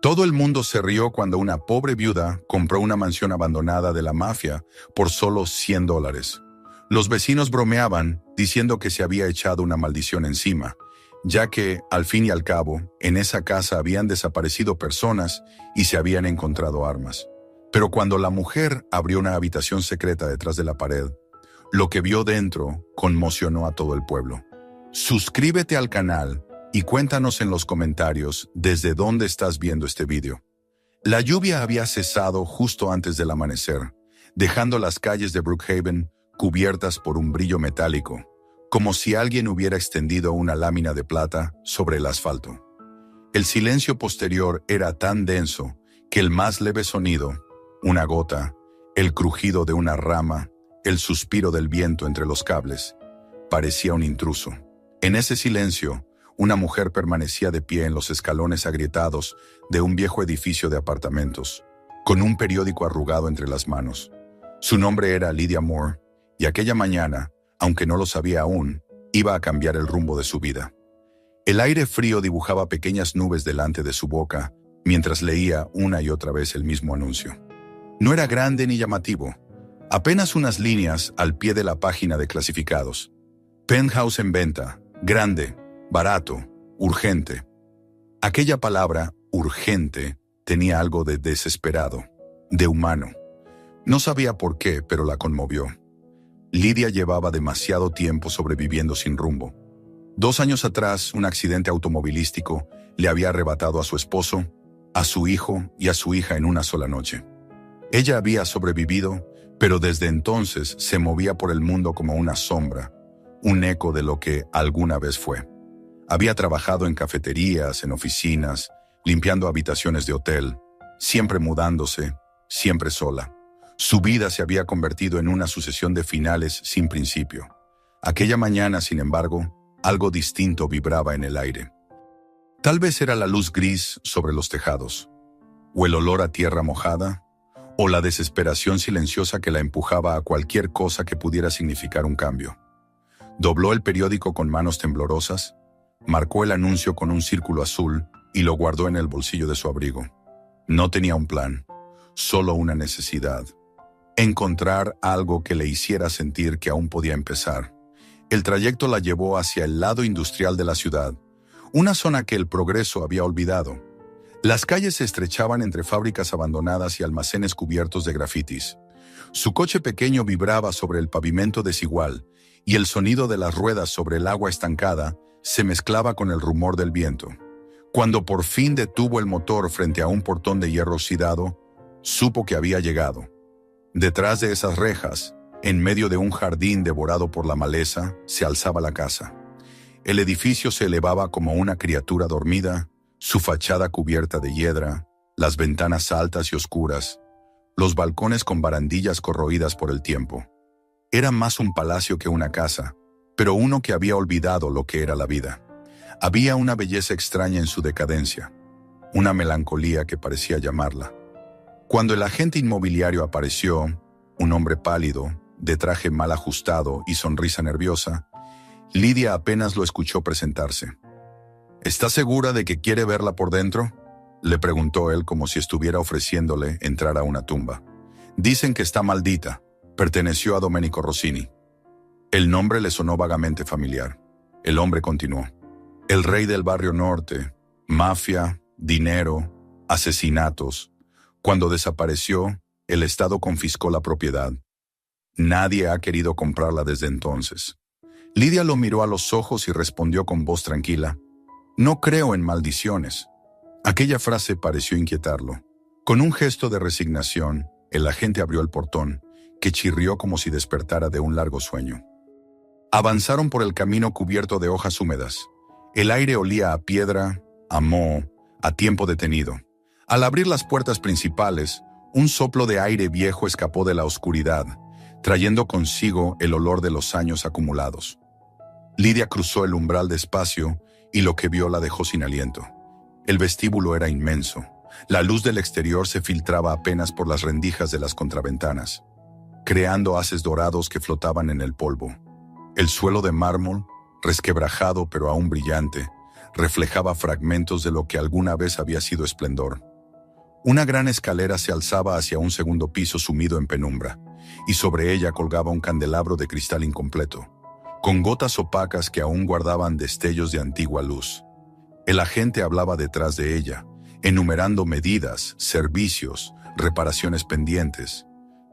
Todo el mundo se rió cuando una pobre viuda compró una mansión abandonada de la mafia por solo $100. Los vecinos bromeaban diciendo que se había echado una maldición encima, ya que, al fin y al cabo, en esa casa habían desaparecido personas y se habían encontrado armas. Pero cuando la mujer abrió una habitación secreta detrás de la pared, lo que vio dentro conmocionó a todo el pueblo. Suscríbete al canal y cuéntanos en los comentarios desde dónde estás viendo este vídeo. La lluvia había cesado justo antes del amanecer, dejando las calles de Brookhaven cubiertas por un brillo metálico, como si alguien hubiera extendido una lámina de plata sobre el asfalto. El silencio posterior era tan denso que el más leve sonido, una gota, el crujido de una rama, el suspiro del viento entre los cables, parecía un intruso. En ese silencio, una mujer permanecía de pie en los escalones agrietados de un viejo edificio de apartamentos, con un periódico arrugado entre las manos. Su nombre era Lydia Moore, y aquella mañana, aunque no lo sabía aún, iba a cambiar el rumbo de su vida. El aire frío dibujaba pequeñas nubes delante de su boca, mientras leía una y otra vez el mismo anuncio. No era grande ni llamativo, apenas unas líneas al pie de la página de clasificados. Penthouse en venta, grande, barato, urgente. Aquella palabra, urgente, tenía algo de desesperado, de humano. No sabía por qué, pero la conmovió. Lydia llevaba demasiado tiempo sobreviviendo sin rumbo. 2 años atrás, un accidente automovilístico le había arrebatado a su esposo, a su hijo y a su hija en una sola noche. Ella había sobrevivido, pero desde entonces se movía por el mundo como una sombra, un eco de lo que alguna vez fue. Había trabajado en cafeterías, en oficinas, limpiando habitaciones de hotel, siempre mudándose, siempre sola. Su vida se había convertido en una sucesión de finales sin principio. Aquella mañana, sin embargo, algo distinto vibraba en el aire. Tal vez era la luz gris sobre los tejados, o el olor a tierra mojada, o la desesperación silenciosa que la empujaba a cualquier cosa que pudiera significar un cambio. Dobló el periódico con manos temblorosas, marcó el anuncio con un círculo azul y lo guardó en el bolsillo de su abrigo. No tenía un plan, solo una necesidad. Encontrar algo que le hiciera sentir que aún podía empezar. El trayecto la llevó hacia el lado industrial de la ciudad, una zona que el progreso había olvidado. Las calles se estrechaban entre fábricas abandonadas y almacenes cubiertos de grafitis. Su coche pequeño vibraba sobre el pavimento desigual, y el sonido de las ruedas sobre el agua estancada se mezclaba con el rumor del viento. Cuando por fin detuvo el motor frente a un portón de hierro oxidado, supo que había llegado. Detrás de esas rejas, en medio de un jardín devorado por la maleza, se alzaba la casa. El edificio se elevaba como una criatura dormida, su fachada cubierta de hiedra, las ventanas altas y oscuras, los balcones con barandillas corroídas por el tiempo. Era más un palacio que una casa, pero uno que había olvidado lo que era la vida. Había una belleza extraña en su decadencia, una melancolía que parecía llamarla. Cuando el agente inmobiliario apareció, un hombre pálido, de traje mal ajustado y sonrisa nerviosa, Lydia apenas lo escuchó presentarse. ¿Está segura de que quiere verla por dentro?, le preguntó él como si estuviera ofreciéndole entrar a una tumba. Dicen que está maldita. Perteneció a Domenico Rossini. El nombre le sonó vagamente familiar. El hombre continuó. El rey del barrio norte, mafia, dinero, asesinatos. Cuando desapareció, el Estado confiscó la propiedad. Nadie ha querido comprarla desde entonces. Lydia lo miró a los ojos y respondió con voz tranquila. No creo en maldiciones. Aquella frase pareció inquietarlo. Con un gesto de resignación, el agente abrió el portón, que chirrió como si despertara de un largo sueño. Avanzaron por el camino cubierto de hojas húmedas. El aire olía a piedra, a moho, a tiempo detenido. Al abrir las puertas principales, un soplo de aire viejo escapó de la oscuridad, trayendo consigo el olor de los años acumulados. Lydia cruzó el umbral despacio y lo que vio la dejó sin aliento. El vestíbulo era inmenso. La luz del exterior se filtraba apenas por las rendijas de las contraventanas, creando haces dorados que flotaban en el polvo. El suelo de mármol, resquebrajado pero aún brillante, reflejaba fragmentos de lo que alguna vez había sido esplendor. Una gran escalera se alzaba hacia un segundo piso sumido en penumbra, y sobre ella colgaba un candelabro de cristal incompleto, con gotas opacas que aún guardaban destellos de antigua luz. El agente hablaba detrás de ella, enumerando medidas, servicios, reparaciones pendientes,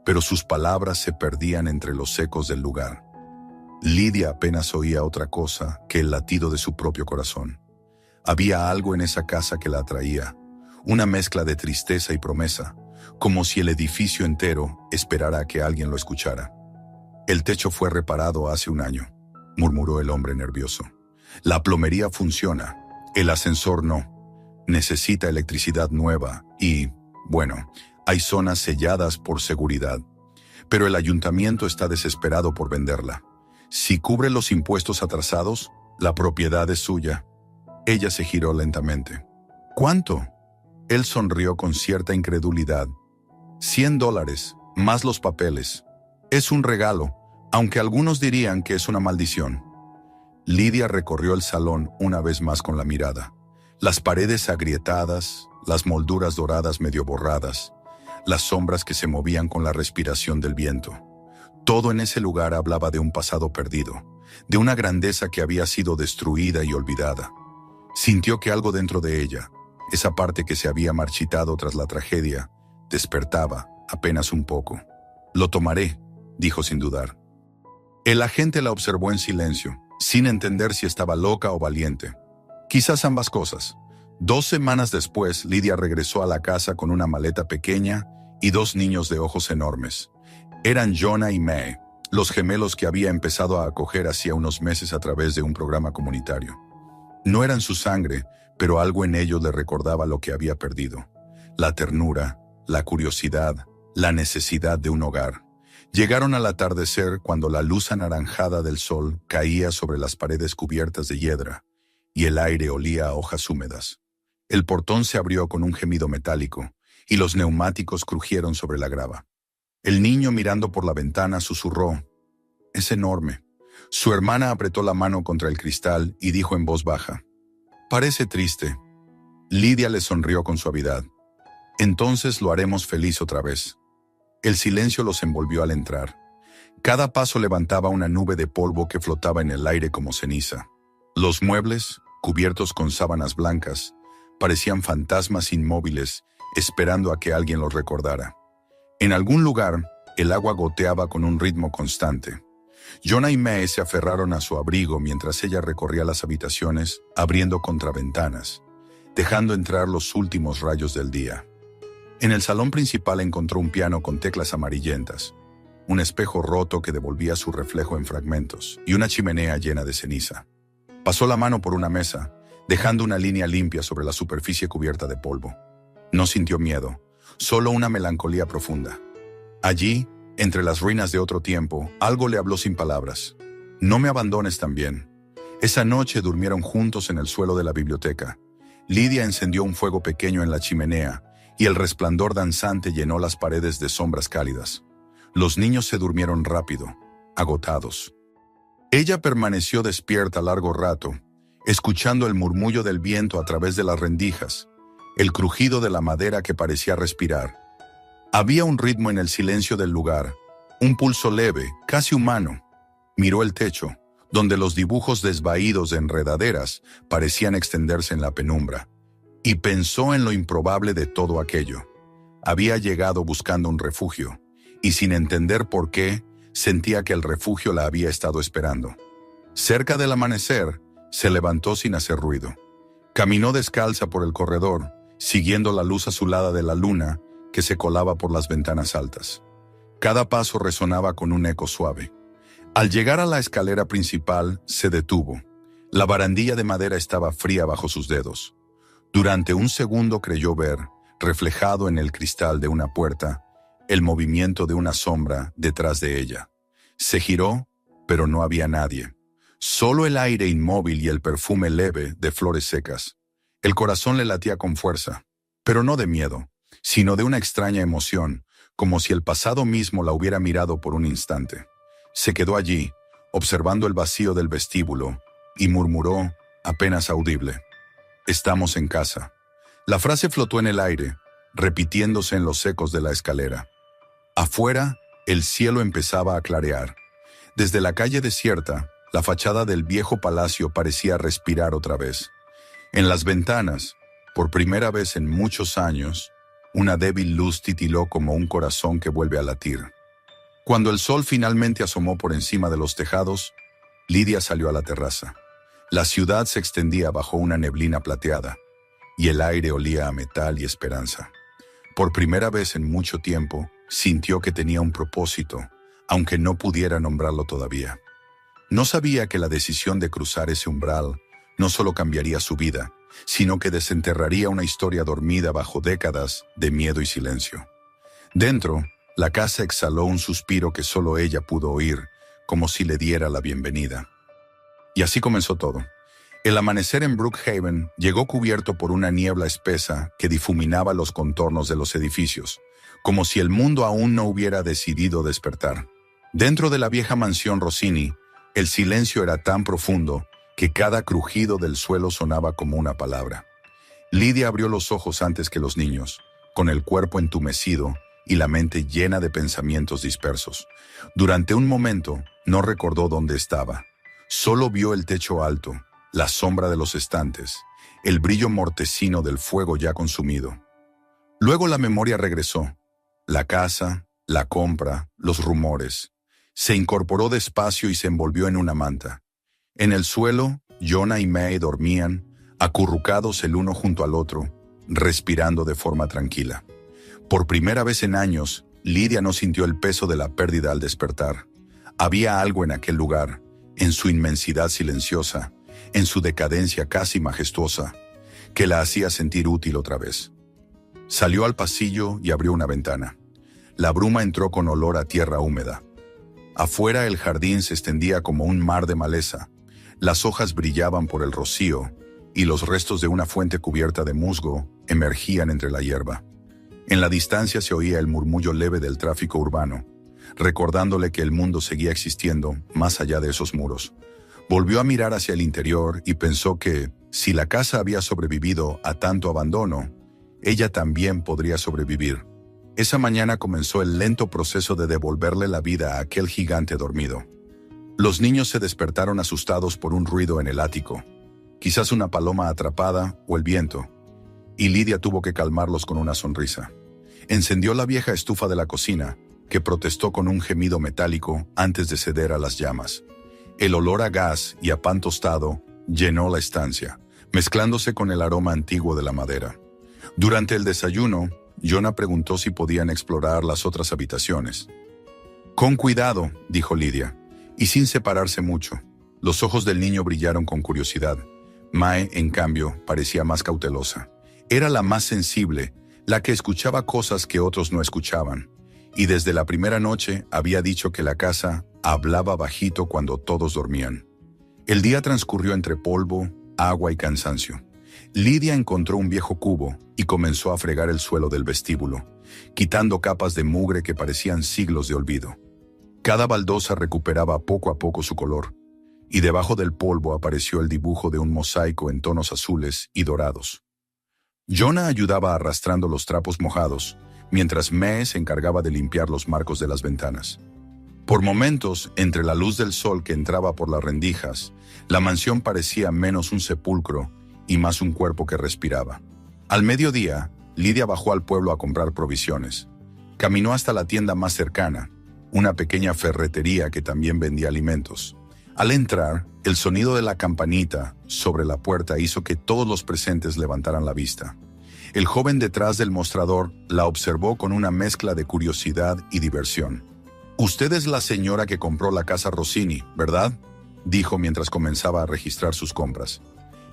pero sus palabras se perdían entre los ecos del lugar. Lidia apenas oía otra cosa que el latido de su propio corazón. Había algo en esa casa que la atraía, una mezcla de tristeza y promesa, como si el edificio entero esperara a que alguien lo escuchara. El techo fue reparado hace un año, murmuró el hombre nervioso. La plomería funciona, el ascensor no. Necesita electricidad nueva y, bueno, hay zonas selladas por seguridad. Pero el ayuntamiento está desesperado por venderla. Si cubre los impuestos atrasados, la propiedad es suya. Ella se giró lentamente. ¿Cuánto? Él sonrió con cierta incredulidad. $100, más los papeles. Es un regalo, aunque algunos dirían que es una maldición. Lidia recorrió el salón una vez más con la mirada. Las paredes agrietadas, las molduras doradas medio borradas, las sombras que se movían con la respiración del viento. Todo en ese lugar hablaba de un pasado perdido, de una grandeza que había sido destruida y olvidada. Sintió que algo dentro de ella, esa parte que se había marchitado tras la tragedia, despertaba, apenas un poco. «Lo tomaré», dijo sin dudar. El agente la observó en silencio, sin entender si estaba loca o valiente. Quizás ambas cosas. 2 semanas después, Lidia regresó a la casa con una maleta pequeña y 2 niños de ojos enormes. Eran Jonah y Mae, los gemelos que había empezado a acoger hacía unos meses a través de un programa comunitario. No eran su sangre, pero algo en ellos le recordaba lo que había perdido. La ternura, la curiosidad, la necesidad de un hogar. Llegaron al atardecer cuando la luz anaranjada del sol caía sobre las paredes cubiertas de hiedra y el aire olía a hojas húmedas. El portón se abrió con un gemido metálico y los neumáticos crujieron sobre la grava. El niño mirando por la ventana susurró: «Es enorme». Su hermana apretó la mano contra el cristal y dijo en voz baja: «Parece triste». Lidia le sonrió con suavidad. «Entonces lo haremos feliz otra vez». El silencio los envolvió al entrar. Cada paso levantaba una nube de polvo que flotaba en el aire como ceniza. Los muebles, cubiertos con sábanas blancas, parecían fantasmas inmóviles, esperando a que alguien los recordara. En algún lugar, el agua goteaba con un ritmo constante. Jonah y Mae se aferraron a su abrigo mientras ella recorría las habitaciones, abriendo contraventanas, dejando entrar los últimos rayos del día. En el salón principal encontró un piano con teclas amarillentas, un espejo roto que devolvía su reflejo en fragmentos y una chimenea llena de ceniza. Pasó la mano por una mesa, dejando una línea limpia sobre la superficie cubierta de polvo. No sintió miedo, solo una melancolía profunda. Allí, entre las ruinas de otro tiempo, algo le habló sin palabras. «No me abandones también». Esa noche durmieron juntos en el suelo de la biblioteca. Lidia encendió un fuego pequeño en la chimenea y el resplandor danzante llenó las paredes de sombras cálidas. Los niños se durmieron rápido, agotados. Ella permaneció despierta largo rato, escuchando el murmullo del viento a través de las rendijas, el crujido de la madera que parecía respirar. Había un ritmo en el silencio del lugar, un pulso leve, casi humano. Miró el techo, donde los dibujos desvaídos de enredaderas parecían extenderse en la penumbra, y pensó en lo improbable de todo aquello. Había llegado buscando un refugio, y sin entender por qué, sentía que el refugio la había estado esperando. Cerca del amanecer, se levantó sin hacer ruido. Caminó descalza por el corredor, siguiendo la luz azulada de la luna que se colaba por las ventanas altas. Cada paso resonaba con un eco suave. Al llegar a la escalera principal, se detuvo. La barandilla de madera estaba fría bajo sus dedos. Durante un segundo creyó ver, reflejado en el cristal de una puerta, el movimiento de una sombra detrás de ella. Se giró, pero no había nadie. Solo el aire inmóvil y el perfume leve de flores secas. El corazón le latía con fuerza, pero no de miedo, sino de una extraña emoción, como si el pasado mismo la hubiera mirado por un instante. Se quedó allí, observando el vacío del vestíbulo, y murmuró, apenas audible: «Estamos en casa». La frase flotó en el aire, repitiéndose en los ecos de la escalera. Afuera, el cielo empezaba a clarear. Desde la calle desierta, la fachada del viejo palacio parecía respirar otra vez. En las ventanas, por primera vez en muchos años, una débil luz titiló como un corazón que vuelve a latir. Cuando el sol finalmente asomó por encima de los tejados, Lidia salió a la terraza. La ciudad se extendía bajo una neblina plateada, y el aire olía a metal y esperanza. Por primera vez en mucho tiempo, sintió que tenía un propósito, aunque no pudiera nombrarlo todavía. No sabía que la decisión de cruzar ese umbral no solo cambiaría su vida, sino que desenterraría una historia dormida bajo décadas de miedo y silencio. Dentro, la casa exhaló un suspiro que solo ella pudo oír, como si le diera la bienvenida. Y así comenzó todo. El amanecer en Brookhaven llegó cubierto por una niebla espesa que difuminaba los contornos de los edificios, como si el mundo aún no hubiera decidido despertar. Dentro de la vieja mansión Rossini, el silencio era tan profundo que cada crujido del suelo sonaba como una palabra. Lidia abrió los ojos antes que los niños, con el cuerpo entumecido y la mente llena de pensamientos dispersos. Durante un momento, no recordó dónde estaba. Solo vio el techo alto, la sombra de los estantes, el brillo mortecino del fuego ya consumido. Luego la memoria regresó. La casa, la compra, los rumores. Se incorporó despacio y se envolvió en una manta. En el suelo, Jonah y May dormían, acurrucados el uno junto al otro, respirando de forma tranquila. Por primera vez en años, Lidia no sintió el peso de la pérdida al despertar. Había algo en aquel lugar, en su inmensidad silenciosa, en su decadencia casi majestuosa, que la hacía sentir útil otra vez. Salió al pasillo y abrió una ventana. La bruma entró con olor a tierra húmeda. Afuera el jardín se extendía como un mar de maleza. Las hojas brillaban por el rocío y los restos de una fuente cubierta de musgo emergían entre la hierba. En la distancia se oía el murmullo leve del tráfico urbano, recordándole que el mundo seguía existiendo más allá de esos muros. Volvió a mirar hacia el interior y pensó que, si la casa había sobrevivido a tanto abandono, ella también podría sobrevivir. Esa mañana comenzó el lento proceso de devolverle la vida a aquel gigante dormido. Los niños se despertaron asustados por un ruido en el ático, quizás una paloma atrapada o el viento, y Lidia tuvo que calmarlos con una sonrisa. Encendió la vieja estufa de la cocina, que protestó con un gemido metálico antes de ceder a las llamas. El olor a gas y a pan tostado llenó la estancia, mezclándose con el aroma antiguo de la madera. Durante el desayuno, Jonah preguntó si podían explorar las otras habitaciones. «Con cuidado», dijo Lidia, y sin separarse mucho. Los ojos del niño brillaron con curiosidad. Mae, en cambio, parecía más cautelosa. Era la más sensible, la que escuchaba cosas que otros no escuchaban. Y desde la primera noche había dicho que la casa hablaba bajito cuando todos dormían. El día transcurrió entre polvo, agua y cansancio. Lidia encontró un viejo cubo y comenzó a fregar el suelo del vestíbulo, quitando capas de mugre que parecían siglos de olvido. Cada baldosa recuperaba poco a poco su color, y debajo del polvo apareció el dibujo de un mosaico en tonos azules y dorados. Jonah ayudaba arrastrando los trapos mojados, mientras Mae se encargaba de limpiar los marcos de las ventanas. Por momentos, entre la luz del sol que entraba por las rendijas, la mansión parecía menos un sepulcro y más un cuerpo que respiraba. Al mediodía, Lidia bajó al pueblo a comprar provisiones. Caminó hasta la tienda más cercana, una pequeña ferretería que también vendía alimentos. Al entrar, el sonido de la campanita sobre la puerta hizo que todos los presentes levantaran la vista. El joven detrás del mostrador la observó con una mezcla de curiosidad y diversión. «Usted es la señora que compró la casa Rossini, ¿verdad?», dijo mientras comenzaba a registrar sus compras.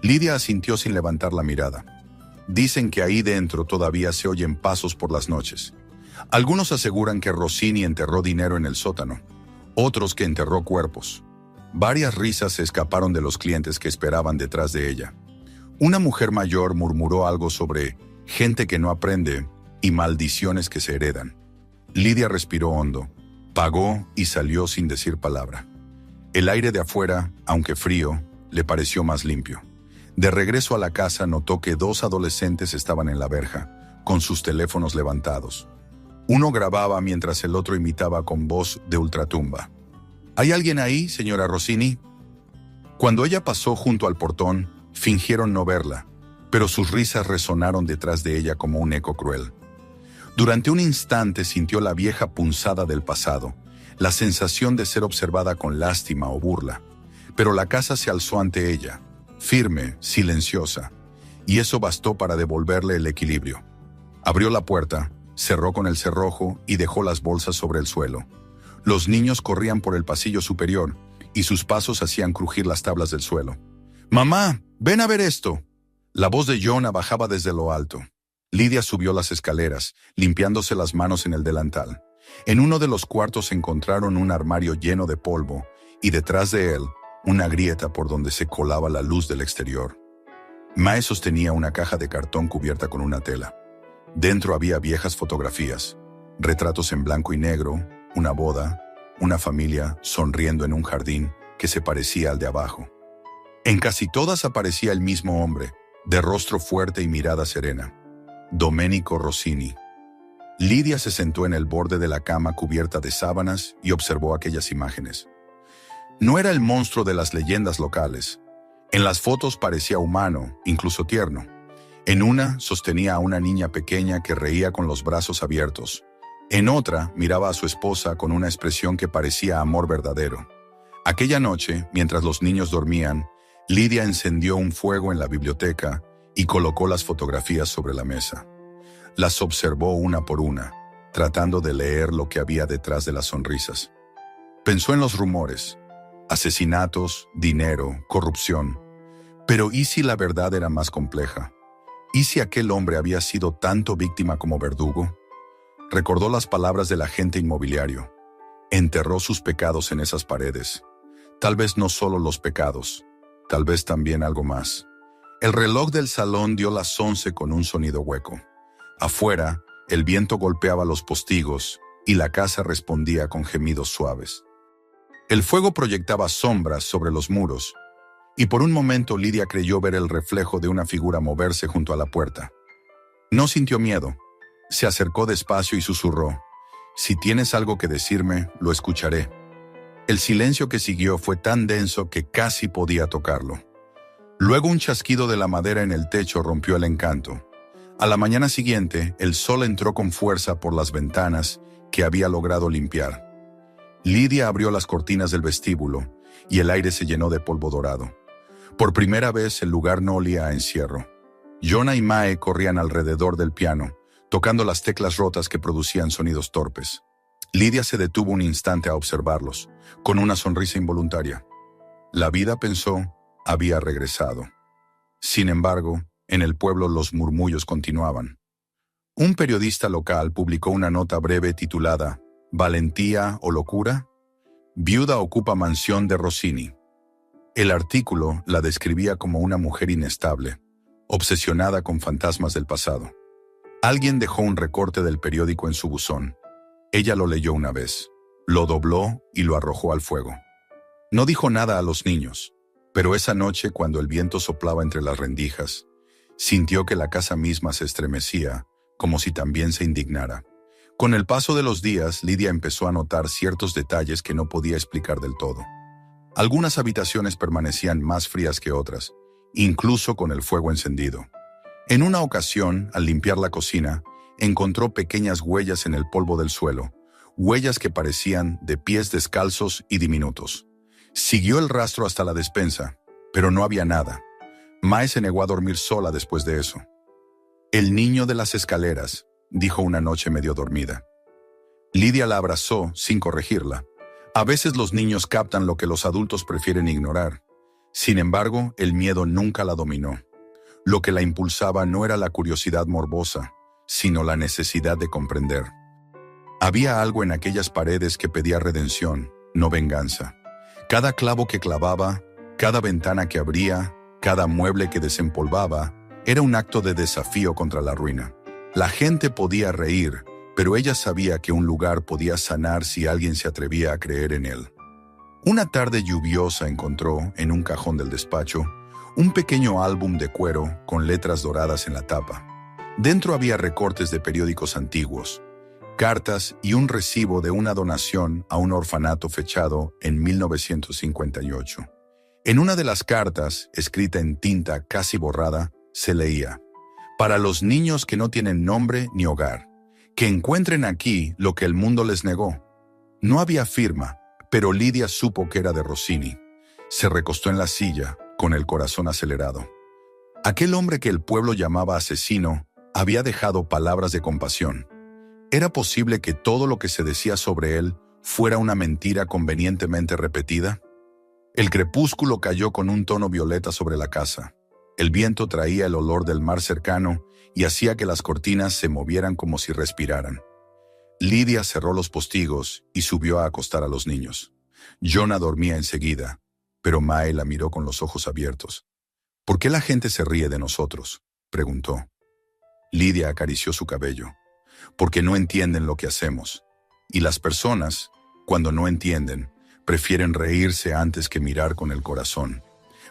Lidia asintió sin levantar la mirada. Dicen que ahí dentro todavía se oyen pasos por las noches. Algunos aseguran que Rossini enterró dinero en el sótano, otros que enterró cuerpos. Varias risas se escaparon de los clientes que esperaban detrás de ella. Una mujer mayor murmuró algo sobre gente que no aprende y maldiciones que se heredan. Lidia respiró hondo, pagó y salió sin decir palabra. El aire de afuera, aunque frío, le pareció más limpio. De regreso a la casa notó que 2 adolescentes estaban en la verja, con sus teléfonos levantados. Uno grababa mientras el otro imitaba con voz de ultratumba. ¿Hay alguien ahí, señora Rossini? Cuando ella pasó junto al portón, fingieron no verla, pero sus risas resonaron detrás de ella como un eco cruel. Durante un instante sintió la vieja punzada del pasado, la sensación de ser observada con lástima o burla, pero la casa se alzó ante ella, firme, silenciosa, y eso bastó para devolverle el equilibrio. Abrió la puerta, cerró con el cerrojo y dejó las bolsas sobre el suelo. Los niños corrían por el pasillo superior y sus pasos hacían crujir las tablas del suelo. «¡Mamá, ven a ver esto!». La voz de Jonah bajaba desde lo alto. Lidia subió las escaleras, limpiándose las manos en el delantal. En uno de los cuartos encontraron un armario lleno de polvo y detrás de él, una grieta por donde se colaba la luz del exterior. Mae sostenía una caja de cartón cubierta con una tela. Dentro había viejas fotografías, retratos en blanco y negro, una boda, una familia sonriendo en un jardín que se parecía al de abajo. En casi todas aparecía el mismo hombre, de rostro fuerte y mirada serena. Domenico Rossini. Lidia se sentó en el borde de la cama cubierta de sábanas y observó aquellas imágenes. No era el monstruo de las leyendas locales. En las fotos parecía humano, incluso tierno. En una sostenía a una niña pequeña que reía con los brazos abiertos. En otra miraba a su esposa con una expresión que parecía amor verdadero. Aquella noche, mientras los niños dormían, Lidia encendió un fuego en la biblioteca y colocó las fotografías sobre la mesa. Las observó una por una, tratando de leer lo que había detrás de las sonrisas. Pensó en los rumores, asesinatos, dinero, corrupción. Pero ¿y si la verdad era más compleja? ¿Y si aquel hombre había sido tanto víctima como verdugo? Recordó las palabras del agente inmobiliario. Enterró sus pecados en esas paredes. Tal vez no solo los pecados, tal vez también algo más. El reloj del salón dio las 11 con un sonido hueco. Afuera, el viento golpeaba los postigos y la casa respondía con gemidos suaves. El fuego proyectaba sombras sobre los muros, y por un momento Lidia creyó ver el reflejo de una figura moverse junto a la puerta. No sintió miedo. Se acercó despacio y susurró: «Si tienes algo que decirme, lo escucharé». El silencio que siguió fue tan denso que casi podía tocarlo. Luego un chasquido de la madera en el techo rompió el encanto. A la mañana siguiente, el sol entró con fuerza por las ventanas que había logrado limpiar. Lidia abrió las cortinas del vestíbulo y el aire se llenó de polvo dorado. Por primera vez el lugar no olía a encierro. Jonah y Mae corrían alrededor del piano, tocando las teclas rotas que producían sonidos torpes. Lidia se detuvo un instante a observarlos, con una sonrisa involuntaria. La vida, pensó, había regresado. Sin embargo, en el pueblo los murmullos continuaban. Un periodista local publicó una nota breve titulada «¿Valentía o locura? Viuda ocupa mansión de Rossini». El artículo la describía como una mujer inestable, obsesionada con fantasmas del pasado. Alguien dejó un recorte del periódico en su buzón. Ella lo leyó una vez, lo dobló y lo arrojó al fuego. No dijo nada a los niños, pero esa noche, cuando el viento soplaba entre las rendijas, sintió que la casa misma se estremecía, como si también se indignara. Con el paso de los días, Lidia empezó a notar ciertos detalles que no podía explicar del todo. Algunas habitaciones permanecían más frías que otras, incluso con el fuego encendido. En una ocasión, al limpiar la cocina, encontró pequeñas huellas en el polvo del suelo, huellas que parecían de pies descalzos y diminutos. Siguió el rastro hasta la despensa, pero no había nada. Mae se negó a dormir sola después de eso. «El niño de las escaleras», dijo una noche medio dormida. Lidia la abrazó sin corregirla. A veces los niños captan lo que los adultos prefieren ignorar. Sin embargo, el miedo nunca la dominó. Lo que la impulsaba no era la curiosidad morbosa, sino la necesidad de comprender. Había algo en aquellas paredes que pedía redención, no venganza. Cada clavo que clavaba, cada ventana que abría, cada mueble que desempolvaba, era un acto de desafío contra la ruina. La gente podía reír, pero ella sabía que un lugar podía sanar si alguien se atrevía a creer en él. Una tarde lluviosa encontró, en un cajón del despacho, un pequeño álbum de cuero con letras doradas en la tapa. Dentro había recortes de periódicos antiguos, cartas y un recibo de una donación a un orfanato fechado en 1958. En una de las cartas, escrita en tinta casi borrada, se leía: «Para los niños que no tienen nombre ni hogar, que encuentren aquí lo que el mundo les negó». No había firma, pero Lidia supo que era de Rossini. Se recostó en la silla, con el corazón acelerado. Aquel hombre que el pueblo llamaba asesino había dejado palabras de compasión. ¿Era posible que todo lo que se decía sobre él fuera una mentira convenientemente repetida? El crepúsculo cayó con un tono violeta sobre la casa. El viento traía el olor del mar cercano y hacía que las cortinas se movieran como si respiraran. Lidia cerró los postigos y subió a acostar a los niños. Jonah dormía enseguida, pero Mae la miró con los ojos abiertos. «¿Por qué la gente se ríe de nosotros?», preguntó. Lidia acarició su cabello. «Porque no entienden lo que hacemos. Y las personas, cuando no entienden, prefieren reírse antes que mirar con el corazón».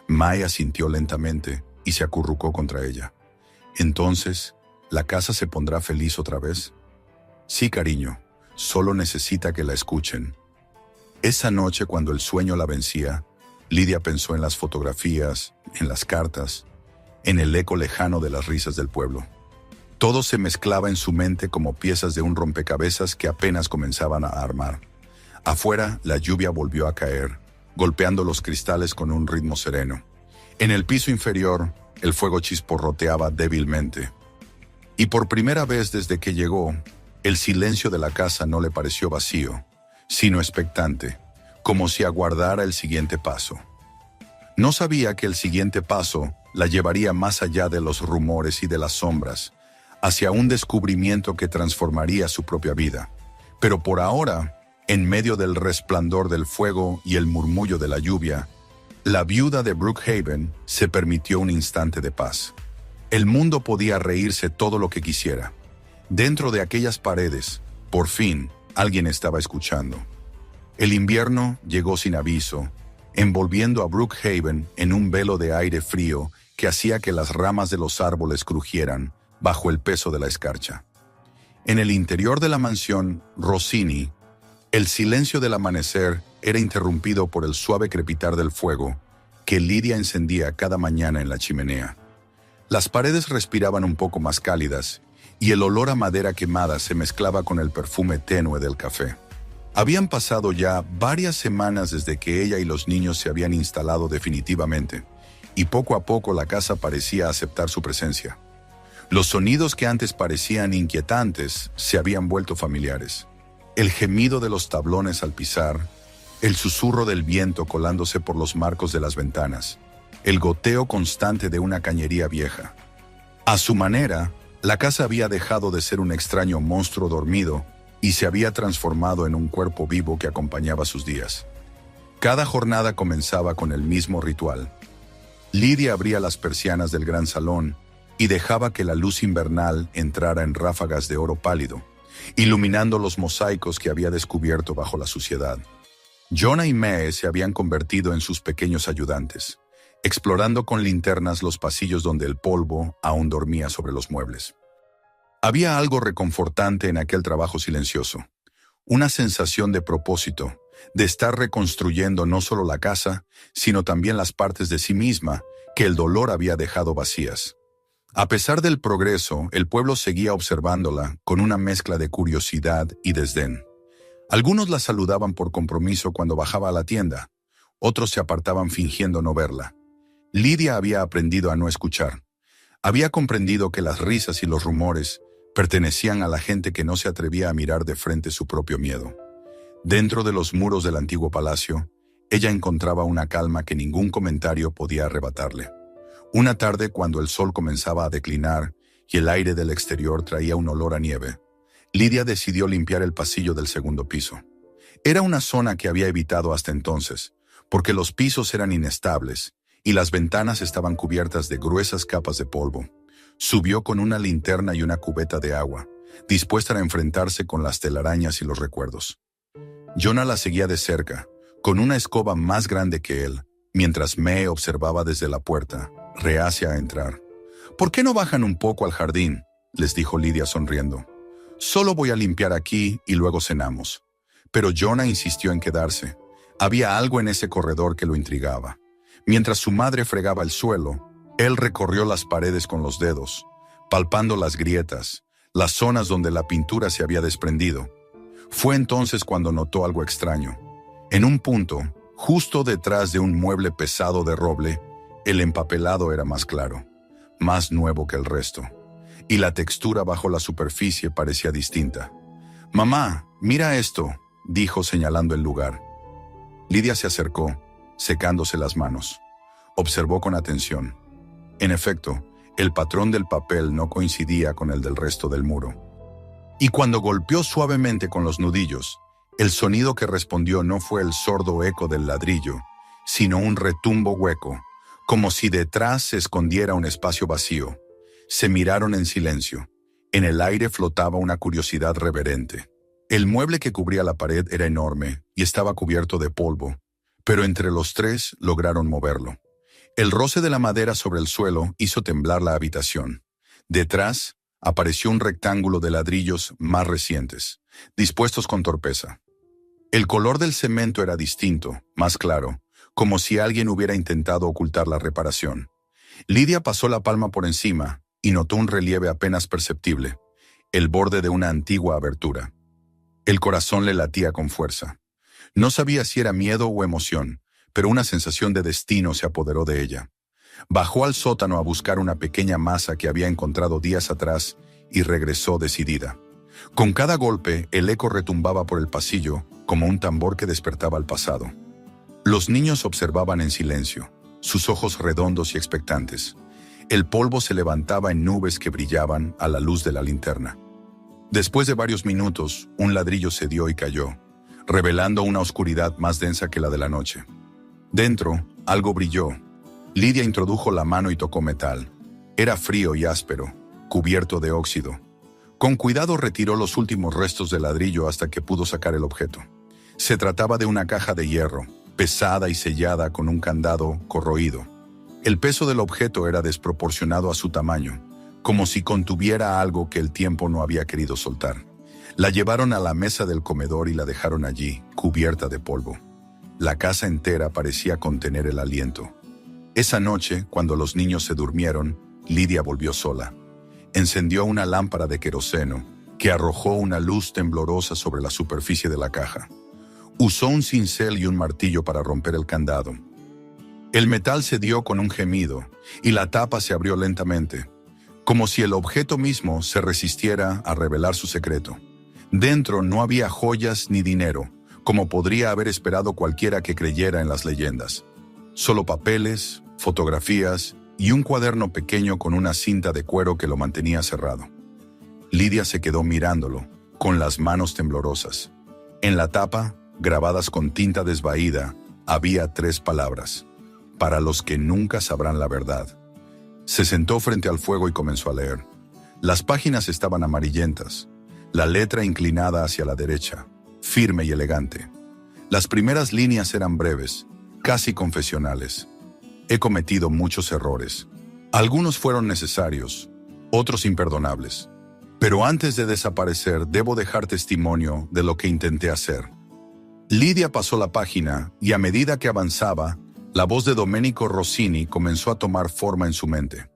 Mae asintió lentamente y se acurrucó contra ella. «¿Entonces, la casa se pondrá feliz otra vez?». «Sí, cariño, solo necesita que la escuchen». Esa noche, cuando el sueño la vencía, Lidia pensó en las fotografías, en las cartas, en el eco lejano de las risas del pueblo. Todo se mezclaba en su mente como piezas de un rompecabezas que apenas comenzaban a armar. Afuera, la lluvia volvió a caer, golpeando los cristales con un ritmo sereno. En el piso inferior, el fuego chisporroteaba débilmente. Y por primera vez desde que llegó, el silencio de la casa no le pareció vacío, sino expectante, como si aguardara el siguiente paso. No sabía que el siguiente paso la llevaría más allá de los rumores y de las sombras, hacia un descubrimiento que transformaría su propia vida. Pero por ahora, en medio del resplandor del fuego y el murmullo de la lluvia, la viuda de Brookhaven se permitió un instante de paz. El mundo podía reírse todo lo que quisiera. Dentro de aquellas paredes, por fin, alguien estaba escuchando. El invierno llegó sin aviso, envolviendo a Brookhaven en un velo de aire frío que hacía que las ramas de los árboles crujieran bajo el peso de la escarcha. En el interior de la mansión Rossini, el silencio del amanecer era interrumpido por el suave crepitar del fuego que Lidia encendía cada mañana en la chimenea. Las paredes respiraban un poco más cálidas y el olor a madera quemada se mezclaba con el perfume tenue del café. Habían pasado ya varias semanas desde que ella y los niños se habían instalado definitivamente, y poco a poco la casa parecía aceptar su presencia. Los sonidos que antes parecían inquietantes se habían vuelto familiares. El gemido de los tablones al pisar, el susurro del viento colándose por los marcos de las ventanas, el goteo constante de una cañería vieja. A su manera, la casa había dejado de ser un extraño monstruo dormido y se había transformado en un cuerpo vivo que acompañaba sus días. Cada jornada comenzaba con el mismo ritual. Lidia abría las persianas del gran salón y dejaba que la luz invernal entrara en ráfagas de oro pálido, iluminando los mosaicos que había descubierto bajo la suciedad. Jonah y Mae se habían convertido en sus pequeños ayudantes, explorando con linternas los pasillos donde el polvo aún dormía sobre los muebles. Había algo reconfortante en aquel trabajo silencioso, una sensación de propósito, de estar reconstruyendo no solo la casa, sino también las partes de sí misma que el dolor había dejado vacías. A pesar del progreso, el pueblo seguía observándola con una mezcla de curiosidad y desdén. Algunos la saludaban por compromiso cuando bajaba a la tienda, otros se apartaban fingiendo no verla. Lidia había aprendido a no escuchar. Había comprendido que las risas y los rumores pertenecían a la gente que no se atrevía a mirar de frente su propio miedo. Dentro de los muros del antiguo palacio, ella encontraba una calma que ningún comentario podía arrebatarle. Una tarde, cuando el sol comenzaba a declinar y el aire del exterior traía un olor a nieve, Lidia decidió limpiar el pasillo del segundo piso. Era una zona que había evitado hasta entonces, porque los pisos eran inestables y las ventanas estaban cubiertas de gruesas capas de polvo. Subió con una linterna y una cubeta de agua, dispuesta a enfrentarse con las telarañas y los recuerdos. Jonah la seguía de cerca, con una escoba más grande que él, mientras Mae observaba desde la puerta, reacia a entrar. «¿Por qué no bajan un poco al jardín?», les dijo Lidia sonriendo. Solo voy a limpiar aquí y luego cenamos. Pero Jonah insistió en quedarse. Había algo en ese corredor que lo intrigaba. Mientras su madre fregaba el suelo, él recorrió las paredes con los dedos, palpando las grietas, las zonas donde la pintura se había desprendido. Fue entonces cuando notó algo extraño. En un punto, justo detrás de un mueble pesado de roble, el empapelado era más claro, más nuevo que el resto, y la textura bajo la superficie parecía distinta. «Mamá, mira esto», dijo señalando el lugar. Lidia se acercó, secándose las manos. Observó con atención. En efecto, el patrón del papel no coincidía con el del resto del muro. Y cuando golpeó suavemente con los nudillos, el sonido que respondió no fue el sordo eco del ladrillo, sino un retumbo hueco, como si detrás se escondiera un espacio vacío. Se miraron en silencio. En el aire flotaba una curiosidad reverente. El mueble que cubría la pared era enorme y estaba cubierto de polvo, pero entre los tres lograron moverlo. El roce de la madera sobre el suelo hizo temblar la habitación. Detrás apareció un rectángulo de ladrillos más recientes, dispuestos con torpeza. El color del cemento era distinto, más claro, como si alguien hubiera intentado ocultar la reparación. Lidia pasó la palma por encima y notó un relieve apenas perceptible, el borde de una antigua abertura. El corazón le latía con fuerza. No sabía si era miedo o emoción, pero una sensación de destino se apoderó de ella. Bajó al sótano a buscar una pequeña masa que había encontrado días atrás y regresó decidida. Con cada golpe, el eco retumbaba por el pasillo como un tambor que despertaba al pasado. Los niños observaban en silencio, sus ojos redondos y expectantes. El polvo se levantaba en nubes que brillaban a la luz de la linterna. Después de varios minutos, un ladrillo cedió y cayó, revelando una oscuridad más densa que la de la noche. Dentro, algo brilló. Lidia introdujo la mano y tocó metal. Era frío y áspero, cubierto de óxido. Con cuidado retiró los últimos restos de ladrillo hasta que pudo sacar el objeto. Se trataba de una caja de hierro, pesada y sellada con un candado corroído. El peso del objeto era desproporcionado a su tamaño, como si contuviera algo que el tiempo no había querido soltar. La llevaron a la mesa del comedor y la dejaron allí, cubierta de polvo. La casa entera parecía contener el aliento. Esa noche, cuando los niños se durmieron, Lidia volvió sola. Encendió una lámpara de queroseno, que arrojó una luz temblorosa sobre la superficie de la caja. Usó un cincel y un martillo para romper el candado. El metal cedió con un gemido, y la tapa se abrió lentamente, como si el objeto mismo se resistiera a revelar su secreto. Dentro no había joyas ni dinero, como podría haber esperado cualquiera que creyera en las leyendas. Solo papeles, fotografías y un cuaderno pequeño con una cinta de cuero que lo mantenía cerrado. Lidia se quedó mirándolo, con las manos temblorosas. En la tapa, grabadas con tinta desvaída, había 3 palabras: para los que nunca sabrán la verdad. Se sentó frente al fuego y comenzó a leer. Las páginas estaban amarillentas, la letra inclinada hacia la derecha, firme y elegante. Las primeras líneas eran breves, casi confesionales. He cometido muchos errores. Algunos fueron necesarios, otros imperdonables. Pero antes de desaparecer, debo dejar testimonio de lo que intenté hacer. Lidia pasó la página y a medida que avanzaba, la voz de Domenico Rossini comenzó a tomar forma en su mente.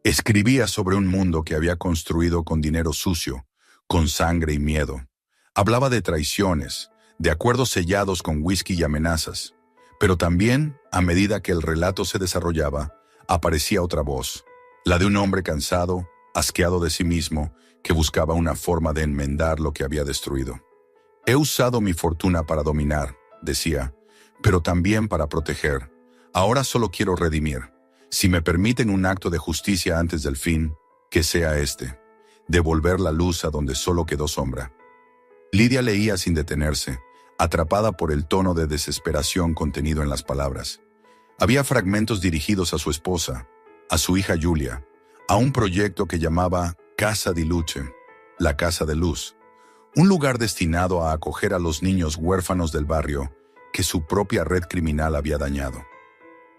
Escribía sobre un mundo que había construido con dinero sucio, con sangre y miedo. Hablaba de traiciones, de acuerdos sellados con whisky y amenazas. Pero también, a medida que el relato se desarrollaba, aparecía otra voz, la de un hombre cansado, asqueado de sí mismo, que buscaba una forma de enmendar lo que había destruido. He usado mi fortuna para dominar, decía, pero también para proteger. Ahora solo quiero redimir. Si me permiten un acto de justicia antes del fin, que sea este: devolver la luz a donde solo quedó sombra. Lidia leía sin detenerse, atrapada por el tono de desesperación contenido en las palabras. Había fragmentos dirigidos a su esposa, a su hija Giulia, a un proyecto que llamaba Casa di Luce, la Casa de Luz, un lugar destinado a acoger a los niños huérfanos del barrio que su propia red criminal había dañado.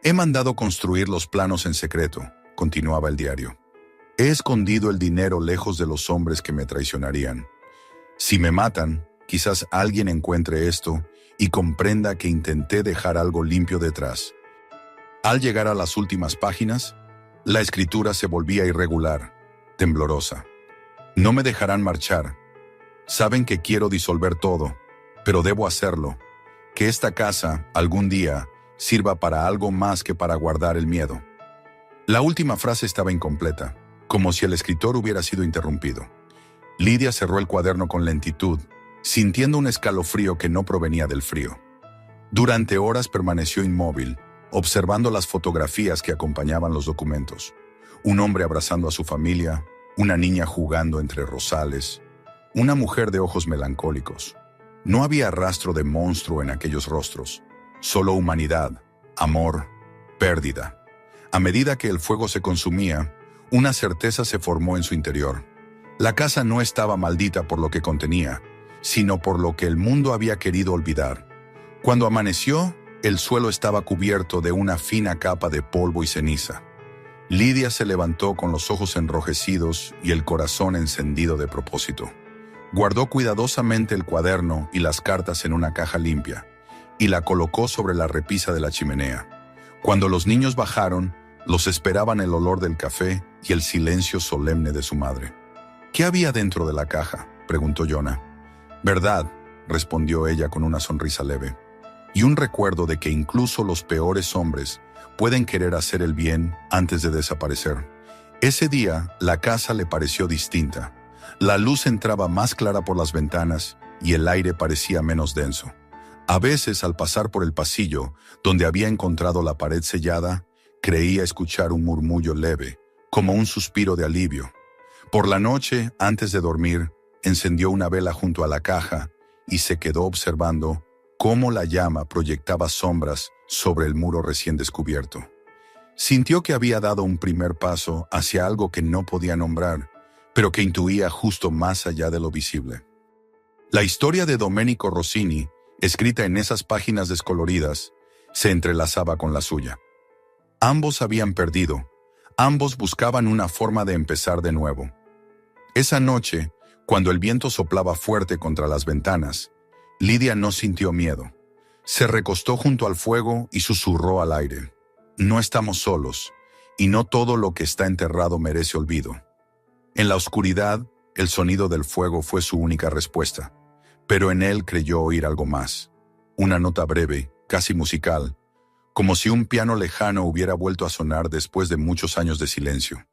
He mandado construir los planos en secreto, continuaba el diario. He escondido el dinero lejos de los hombres que me traicionarían. Si me matan, quizás alguien encuentre esto y comprenda que intenté dejar algo limpio detrás. Al llegar a las últimas páginas, la escritura se volvía irregular, temblorosa. No me dejarán marchar. Saben que quiero disolver todo, pero debo hacerlo. Que esta casa, algún día, sirva para algo más que para guardar el miedo. La última frase estaba incompleta, como si el escritor hubiera sido interrumpido. Lidia cerró el cuaderno con lentitud, sintiendo un escalofrío que no provenía del frío. Durante horas permaneció inmóvil, observando las fotografías que acompañaban los documentos. Un hombre abrazando a su familia, una niña jugando entre rosales, una mujer de ojos melancólicos. No había rastro de monstruo en aquellos rostros, solo humanidad, amor, pérdida. A medida que el fuego se consumía, una certeza se formó en su interior. La casa no estaba maldita por lo que contenía, sino por lo que el mundo había querido olvidar. Cuando amaneció, el suelo estaba cubierto de una fina capa de polvo y ceniza. Lidia se levantó con los ojos enrojecidos y el corazón encendido de propósito. Guardó cuidadosamente el cuaderno y las cartas en una caja limpia y la colocó sobre la repisa de la chimenea. Cuando los niños bajaron, los esperaban el olor del café y el silencio solemne de su madre. «¿Qué había dentro de la caja?», preguntó Jonah. «Verdad», respondió ella con una sonrisa leve, «y un recuerdo de que incluso los peores hombres pueden querer hacer el bien antes de desaparecer». Ese día, la casa le pareció distinta. La luz entraba más clara por las ventanas y el aire parecía menos denso. A veces, al pasar por el pasillo, donde había encontrado la pared sellada, creía escuchar un murmullo leve, como un suspiro de alivio. Por la noche, antes de dormir, encendió una vela junto a la caja y se quedó observando cómo la llama proyectaba sombras sobre el muro recién descubierto. Sintió que había dado un primer paso hacia algo que no podía nombrar, pero que intuía justo más allá de lo visible. La historia de Domenico Rossini, escrita en esas páginas descoloridas, se entrelazaba con la suya. Ambos habían perdido, ambos buscaban una forma de empezar de nuevo. Esa noche, cuando el viento soplaba fuerte contra las ventanas, Lidia no sintió miedo. Se recostó junto al fuego y susurró al aire: «No estamos solos, y no todo lo que está enterrado merece olvido». En la oscuridad, el sonido del fuego fue su única respuesta, pero en él creyó oír algo más. Una nota breve, casi musical, como si un piano lejano hubiera vuelto a sonar después de muchos años de silencio.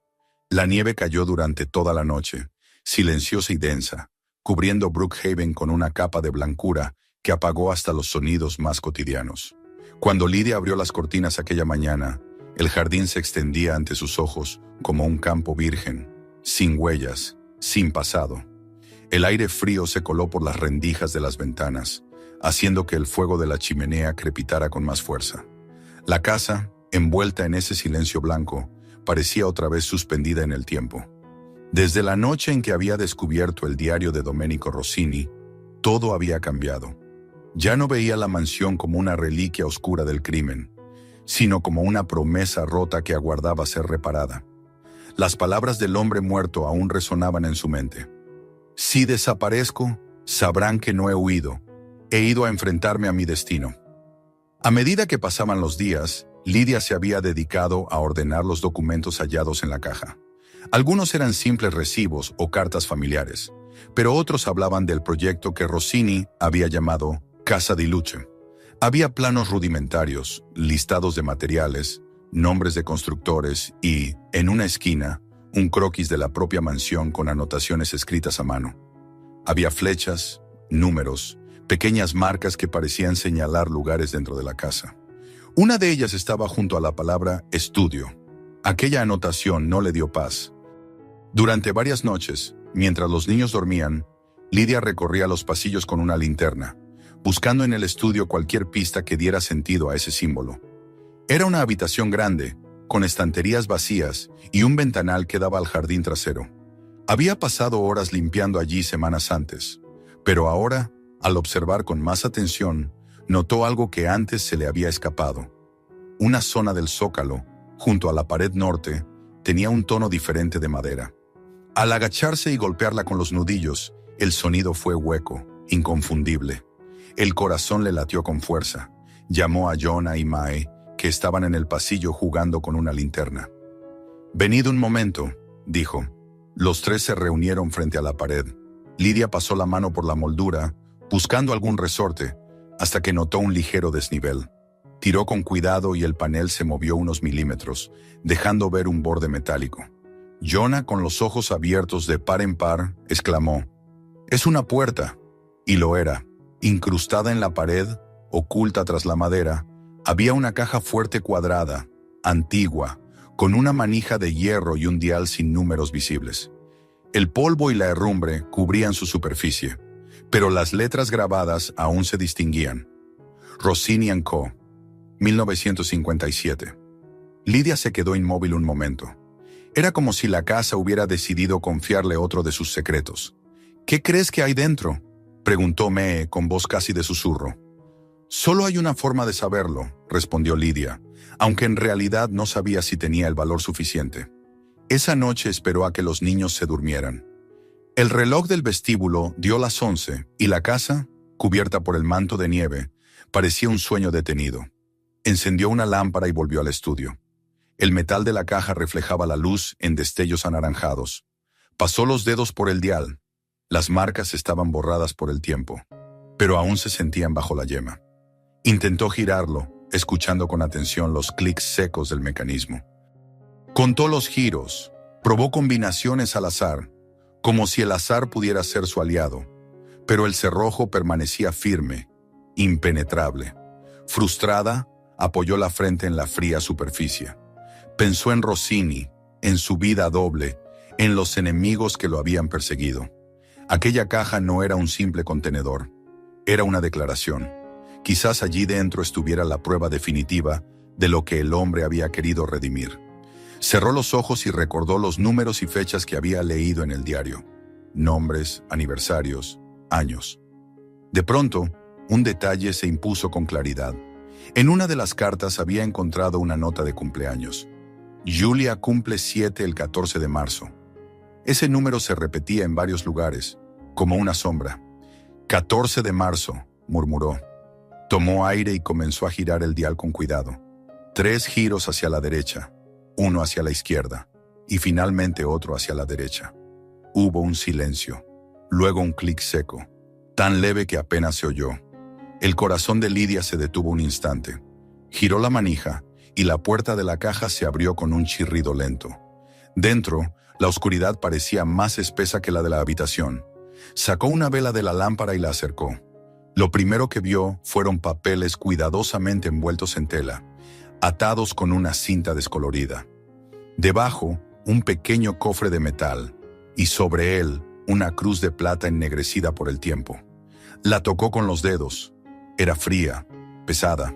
La nieve cayó durante toda la noche, silenciosa y densa, cubriendo Brookhaven con una capa de blancura que apagó hasta los sonidos más cotidianos. Cuando Lidia abrió las cortinas aquella mañana, el jardín se extendía ante sus ojos como un campo virgen, sin huellas, sin pasado. El aire frío se coló por las rendijas de las ventanas, haciendo que el fuego de la chimenea crepitara con más fuerza. La casa, envuelta en ese silencio blanco, parecía otra vez suspendida en el tiempo. Desde la noche en que había descubierto el diario de Domenico Rossini, todo había cambiado. Ya no veía la mansión como una reliquia oscura del crimen, sino como una promesa rota que aguardaba ser reparada. Las palabras del hombre muerto aún resonaban en su mente. «Si desaparezco, sabrán que no he huido. He ido a enfrentarme a mi destino». A medida que pasaban los días, Lidia se había dedicado a ordenar los documentos hallados en la caja. Algunos eran simples recibos o cartas familiares, pero otros hablaban del proyecto que Rossini había llamado Casa di Luce. Había planos rudimentarios, listados de materiales, nombres de constructores y, en una esquina, un croquis de la propia mansión con anotaciones escritas a mano. Había flechas, números, pequeñas marcas que parecían señalar lugares dentro de la casa. Una de ellas estaba junto a la palabra estudio. Aquella anotación no le dio paz. Durante varias noches, mientras los niños dormían, Lidia recorría los pasillos con una linterna, buscando en el estudio cualquier pista que diera sentido a ese símbolo. Era una habitación grande, con estanterías vacías y un ventanal que daba al jardín trasero. Había pasado horas limpiando allí semanas antes, pero ahora, al observar con más atención, notó algo que antes se le había escapado. Una zona del zócalo, junto a la pared norte, tenía un tono diferente de madera. Al agacharse y golpearla con los nudillos, el sonido fue hueco, inconfundible. El corazón le latió con fuerza. Llamó a Jonah y Mae, que estaban en el pasillo jugando con una linterna. «Venid un momento», dijo. Los tres se reunieron frente a la pared. Lidia pasó la mano por la moldura, buscando algún resorte, hasta que notó un ligero desnivel. Tiró con cuidado y el panel se movió unos milímetros, dejando ver un borde metálico. Jonah, con los ojos abiertos de par en par, exclamó: «¡Es una puerta!». Y lo era. Incrustada en la pared, oculta tras la madera, había una caja fuerte cuadrada, antigua, con una manija de hierro y un dial sin números visibles. El polvo y la herrumbre cubrían su superficie, pero las letras grabadas aún se distinguían. Rossini & Co., 1957. Lidia se quedó inmóvil un momento. Era como si la casa hubiera decidido confiarle otro de sus secretos. «¿Qué crees que hay dentro?», preguntó Mae con voz casi de susurro. «Solo hay una forma de saberlo», respondió Lidia, aunque en realidad no sabía si tenía el valor suficiente. Esa noche esperó a que los niños se durmieran. El reloj del vestíbulo dio las 11 y la casa, cubierta por el manto de nieve, parecía un sueño detenido. Encendió una lámpara y volvió al estudio. El metal de la caja reflejaba la luz en destellos anaranjados. Pasó los dedos por el dial. Las marcas estaban borradas por el tiempo, pero aún se sentían bajo la yema. Intentó girarlo, escuchando con atención los clics secos del mecanismo. Contó los giros, probó combinaciones al azar, como si el azar pudiera ser su aliado, pero el cerrojo permanecía firme, impenetrable. Frustrada, apoyó la frente en la fría superficie. Pensó en Rossini, en su vida doble, en los enemigos que lo habían perseguido. Aquella caja no era un simple contenedor, era una declaración. Quizás allí dentro estuviera la prueba definitiva de lo que el hombre había querido redimir. Cerró los ojos y recordó los números y fechas que había leído en el diario. Nombres, aniversarios, años. De pronto, un detalle se impuso con claridad. En una de las cartas había encontrado una nota de cumpleaños. Julia cumple 7 el 14 de marzo. Ese número se repetía en varios lugares, como una sombra. 14 de marzo, murmuró. Tomó aire y comenzó a girar el dial con cuidado. 3 giros hacia la derecha, uno hacia la izquierda, y finalmente otro hacia la derecha. Hubo un silencio, luego un clic seco, tan leve que apenas se oyó. El corazón de Lidia se detuvo un instante. Giró la manija y la puerta de la caja se abrió con un chirrido lento. Dentro, la oscuridad parecía más espesa que la de la habitación. Sacó una vela de la lámpara y la acercó. Lo primero que vio fueron papeles cuidadosamente envueltos en tela, atados con una cinta descolorida. Debajo, un pequeño cofre de metal, y sobre él, una cruz de plata ennegrecida por el tiempo. La tocó con los dedos. Era fría, pesada.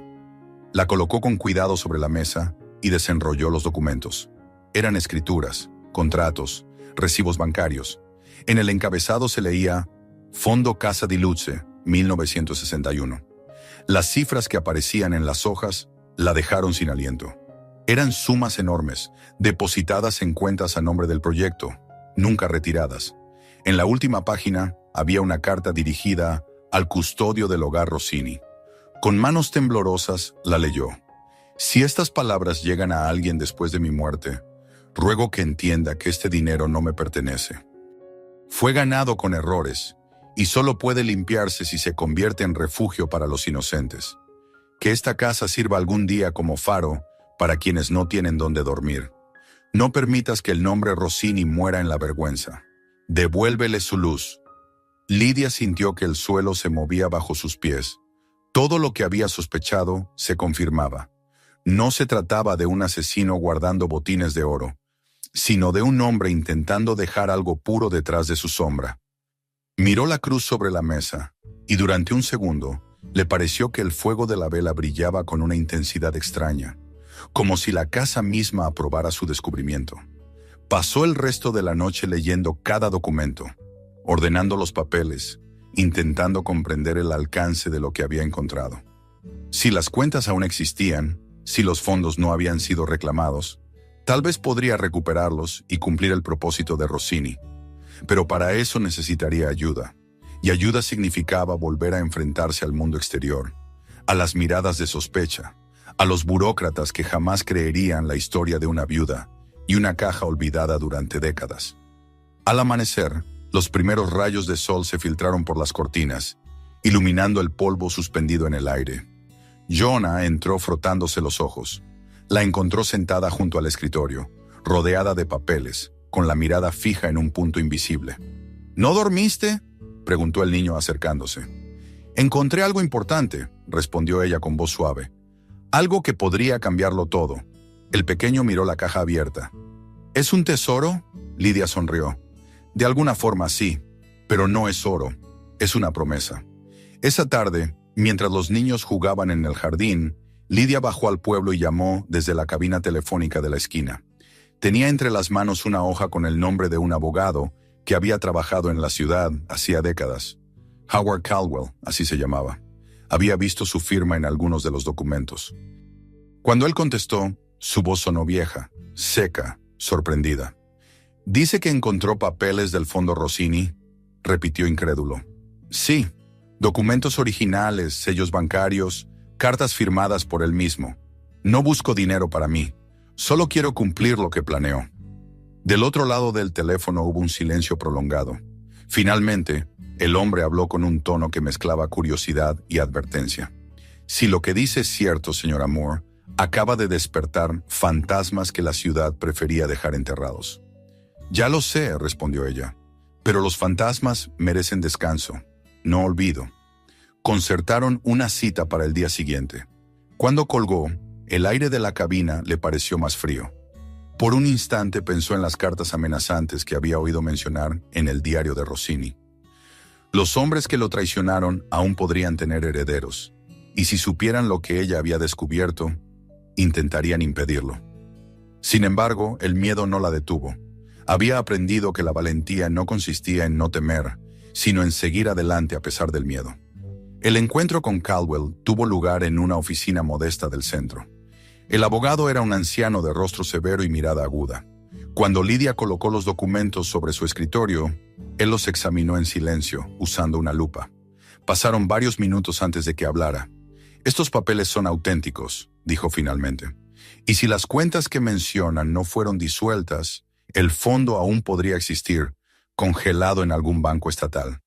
La colocó con cuidado sobre la mesa y desenrolló los documentos. Eran escrituras, contratos, recibos bancarios. En el encabezado se leía Fondo Casa di Luce, 1961. Las cifras que aparecían en las hojas la dejaron sin aliento. Eran sumas enormes, depositadas en cuentas a nombre del proyecto, nunca retiradas. En la última página había una carta dirigida al custodio del hogar Rossini. Con manos temblorosas la leyó. Si estas palabras llegan a alguien después de mi muerte, ruego que entienda que este dinero no me pertenece. Fue ganado con errores, y solo puede limpiarse si se convierte en refugio para los inocentes. Que esta casa sirva algún día como faro para quienes no tienen dónde dormir. No permitas que el nombre Rossini muera en la vergüenza. Devuélvele su luz. Lidia sintió que el suelo se movía bajo sus pies. Todo lo que había sospechado se confirmaba. No se trataba de un asesino guardando botines de oro, sino de un hombre intentando dejar algo puro detrás de su sombra. Miró la cruz sobre la mesa, y durante un segundo le pareció que el fuego de la vela brillaba con una intensidad extraña, como si la casa misma aprobara su descubrimiento. Pasó el resto de la noche leyendo cada documento, ordenando los papeles, intentando comprender el alcance de lo que había encontrado. Si las cuentas aún existían, si los fondos no habían sido reclamados, Tal vez podría recuperarlos y cumplir el propósito de Rossini, pero para eso necesitaría ayuda, y ayuda significaba volver a enfrentarse al mundo exterior, a las miradas de sospecha, a los burócratas que jamás creerían la historia de una viuda y una caja olvidada durante décadas. Al amanecer, los primeros rayos de sol se filtraron por las cortinas, iluminando el polvo suspendido en el aire. Jonah entró frotándose los ojos. La encontró sentada junto al escritorio, rodeada de papeles, con la mirada fija en un punto invisible. ¿No dormiste?, preguntó el niño acercándose. Encontré algo importante, respondió ella con voz suave. Algo que podría cambiarlo todo. El pequeño miró la caja abierta. ¿Es un tesoro?, Lidia sonrió. De alguna forma sí, pero no es oro, es una promesa. Esa tarde, mientras los niños jugaban en el jardín, Lidia bajó al pueblo y llamó desde la cabina telefónica de la esquina. Tenía entre las manos una hoja con el nombre de un abogado que había trabajado en la ciudad hacía décadas. Howard Caldwell, así se llamaba. Había visto su firma en algunos de los documentos. Cuando él contestó, su voz sonó vieja, seca, sorprendida. «¿Dice que encontró papeles del fondo Rossini?», repitió incrédulo. «Sí, documentos originales, sellos bancarios, cartas firmadas por él mismo. No busco dinero para mí, solo quiero cumplir lo que planeo». Del otro lado del teléfono hubo un silencio prolongado. Finalmente, el hombre habló con un tono que mezclaba curiosidad y advertencia. «Si lo que dice es cierto, señora Moore, acaba de despertar fantasmas que la ciudad prefería dejar enterrados». «Ya lo sé», respondió ella, «pero los fantasmas merecen descanso, no olvido». Concertaron una cita para el día siguiente. Cuando colgó, el aire de la cabina le pareció más frío. Por un instante pensó en las cartas amenazantes que había oído mencionar en el diario de Rossini. Los hombres que lo traicionaron aún podrían tener herederos, y si supieran lo que ella había descubierto, intentarían impedirlo. Sin embargo, el miedo no la detuvo. Había aprendido que la valentía no consistía en no temer, sino en seguir adelante a pesar del miedo. El encuentro con Caldwell tuvo lugar en una oficina modesta del centro. El abogado era un anciano de rostro severo y mirada aguda. Cuando Lidia colocó los documentos sobre su escritorio, él los examinó en silencio, usando una lupa. Pasaron varios minutos antes de que hablara. «Estos papeles son auténticos», dijo finalmente. «Y si las cuentas que mencionan no fueron disueltas, el fondo aún podría existir, congelado en algún banco estatal.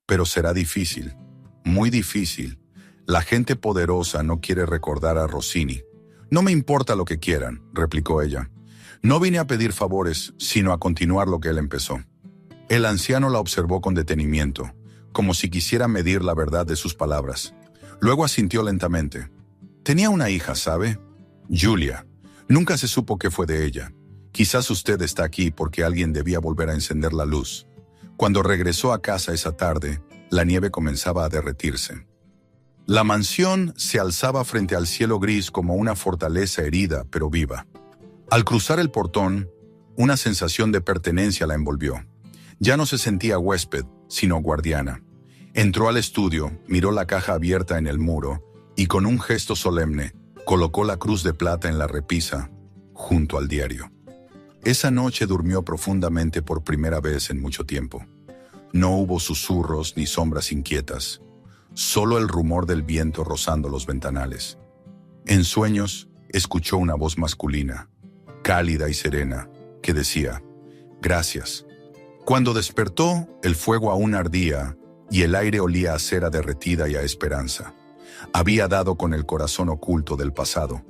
Pero será difícil, muy difícil. La gente poderosa no quiere recordar a Rossini». «No me importa lo que quieran», replicó ella. «No vine a pedir favores, sino a continuar lo que él empezó». El anciano la observó con detenimiento, como si quisiera medir la verdad de sus palabras. Luego asintió lentamente. «Tenía una hija, ¿sabe? Julia. Nunca se supo qué fue de ella. Quizás usted está aquí porque alguien debía volver a encender la luz. Cuando regresó a casa esa tarde, la nieve comenzaba a derretirse. La mansión se alzaba frente al cielo gris como una fortaleza herida pero viva. Al cruzar el portón, una sensación de pertenencia la envolvió. Ya no se sentía huésped, sino guardiana. Entró al estudio, miró la caja abierta en el muro y con un gesto solemne colocó la cruz de plata en la repisa, junto al diario. Esa noche durmió profundamente por primera vez en mucho tiempo. No hubo susurros ni sombras inquietas, solo el rumor del viento rozando los ventanales. En sueños, escuchó una voz masculina, cálida y serena, que decía, «Gracias». Cuando despertó, el fuego aún ardía y el aire olía a cera derretida y a esperanza. Había dado con el corazón oculto del pasado,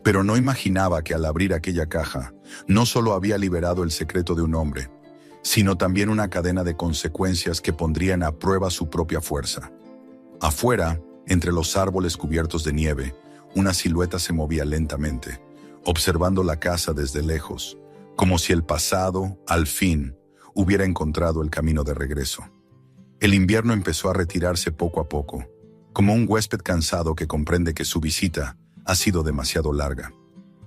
pero no imaginaba que al abrir aquella caja, no solo había liberado el secreto de un hombre, sino también una cadena de consecuencias que pondrían a prueba su propia fuerza. Afuera, entre los árboles cubiertos de nieve, una silueta se movía lentamente, observando la casa desde lejos, como si el pasado, al fin, hubiera encontrado el camino de regreso. El invierno empezó a retirarse poco a poco, como un huésped cansado que comprende que su visita ha sido demasiado larga.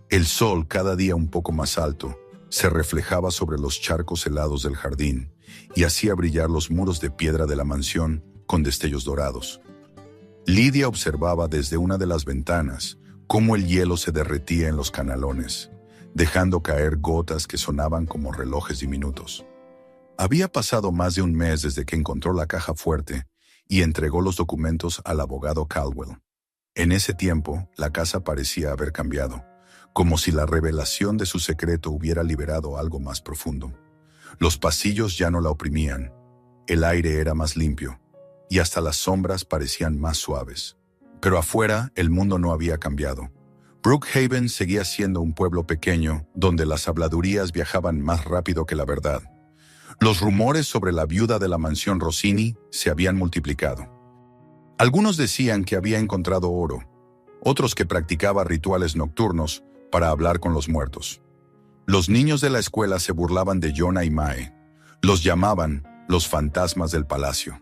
El sol, cada día un poco más alto, se reflejaba sobre los charcos helados del jardín y hacía brillar los muros de piedra de la mansión con destellos dorados. Lidia observaba desde una de las ventanas cómo el hielo se derretía en los canalones, dejando caer gotas que sonaban como relojes diminutos. Había pasado más de un mes desde que encontró la caja fuerte y entregó los documentos al abogado Caldwell. En ese tiempo, la casa parecía haber cambiado, como si la revelación de su secreto hubiera liberado algo más profundo. Los pasillos ya no la oprimían, el aire era más limpio, y hasta las sombras parecían más suaves. Pero afuera, el mundo no había cambiado. Brookhaven seguía siendo un pueblo pequeño, donde las habladurías viajaban más rápido que la verdad. Los rumores sobre la viuda de la mansión Rossini se habían multiplicado. Algunos decían que había encontrado oro, otros que practicaba rituales nocturnos para hablar con los muertos. Los niños de la escuela se burlaban de Jonah y Mae. Los llamaban los fantasmas del palacio.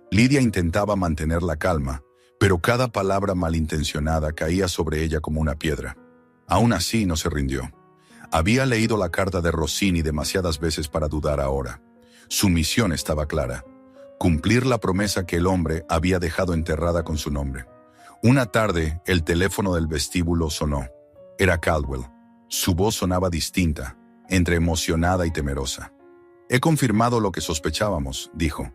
Lydia intentaba mantener la calma, pero cada palabra malintencionada caía sobre ella como una piedra. Aún así no se rindió. Había leído la carta de Rossini demasiadas veces para dudar ahora. Su misión estaba clara: cumplir la promesa que el hombre había dejado enterrada con su nombre. Una tarde, el teléfono del vestíbulo sonó. Era Caldwell. Su voz sonaba distinta, entre emocionada y temerosa. «He confirmado lo que sospechábamos», dijo.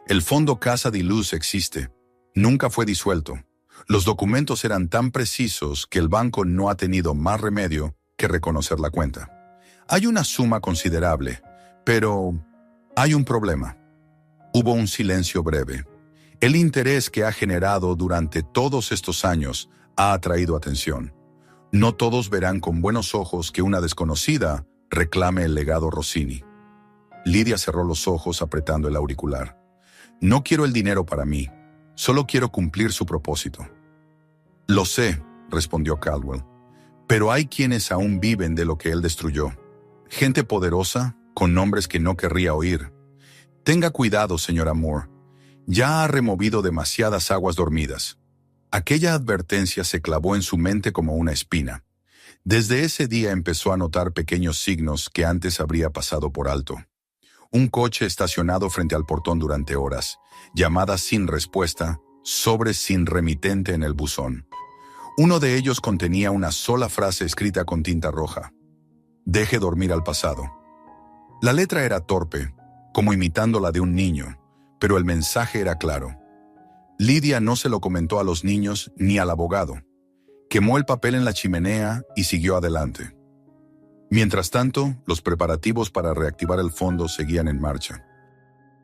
«El fondo Casa di Luz existe. Nunca fue disuelto. Los documentos eran tan precisos que el banco no ha tenido más remedio que reconocer la cuenta. Hay una suma considerable, pero hay un problema». Hubo un silencio breve. El interés que ha generado durante todos estos años ha atraído atención. No todos verán con buenos ojos que una desconocida reclame el legado Rossini. Lydia cerró los ojos apretando el auricular. «No quiero el dinero para mí, solo quiero cumplir su propósito». «Lo sé», respondió Caldwell, «pero hay quienes aún viven de lo que él destruyó. Gente poderosa, con nombres que no querría oír. Tenga cuidado, señora Moore. Ya ha removido demasiadas aguas dormidas». Aquella advertencia se clavó en su mente como una espina. Desde ese día empezó a notar pequeños signos que antes habría pasado por alto. Un coche estacionado frente al portón durante horas, llamadas sin respuesta, sobres sin remitente en el buzón. Uno de ellos contenía una sola frase escrita con tinta roja: «Deje dormir al pasado». La letra era torpe, como imitando la de un niño, pero el mensaje era claro. Lydia no se lo comentó a los niños ni al abogado. Quemó el papel en la chimenea y siguió adelante. Mientras tanto, los preparativos para reactivar el fondo seguían en marcha.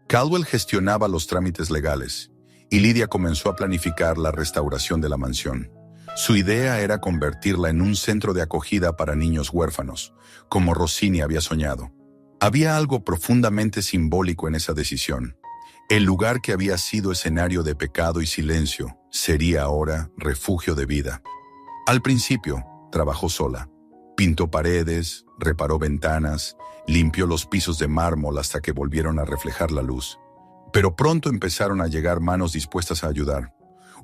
Caldwell gestionaba los trámites legales, y Lydia comenzó a planificar la restauración de la mansión. Su idea era convertirla en un centro de acogida para niños huérfanos, como Rossini había soñado. Había algo profundamente simbólico en esa decisión. El lugar que había sido escenario de pecado y silencio sería ahora refugio de vida. Al principio, trabajó sola. Pintó paredes, reparó ventanas, limpió los pisos de mármol hasta que volvieron a reflejar la luz. Pero pronto empezaron a llegar manos dispuestas a ayudar.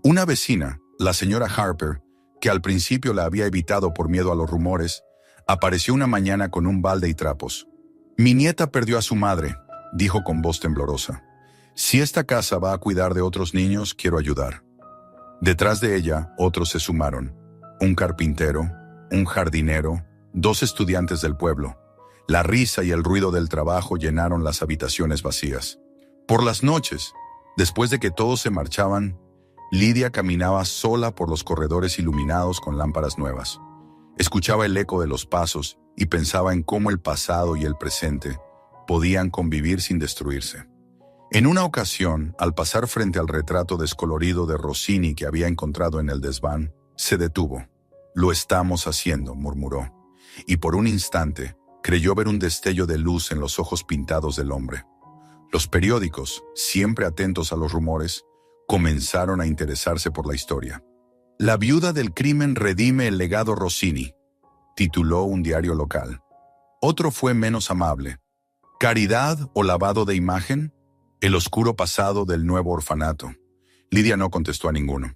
Una vecina, la señora Harper, que al principio la había evitado por miedo a los rumores, apareció una mañana con un balde y trapos. «Mi nieta perdió a su madre», dijo con voz temblorosa. «Si esta casa va a cuidar de otros niños, quiero ayudar». Detrás de ella, otros se sumaron. Un carpintero, un jardinero, 2 estudiantes del pueblo. La risa y el ruido del trabajo llenaron las habitaciones vacías. Por las noches, después de que todos se marchaban, Lydia caminaba sola por los corredores iluminados con lámparas nuevas. Escuchaba el eco de los pasos y pensaba en cómo el pasado y el presente podían convivir sin destruirse. En una ocasión, al pasar frente al retrato descolorido de Rossini que había encontrado en el desván, se detuvo. «Lo estamos haciendo», murmuró, y por un instante creyó ver un destello de luz en los ojos pintados del hombre. Los periódicos, siempre atentos a los rumores, comenzaron a interesarse por la historia. «La viuda del crimen redime el legado Rossini», tituló un diario local. Otro fue menos amable. «¿Caridad o lavado de imagen? El oscuro pasado del nuevo orfanato». Lydia no contestó a ninguno.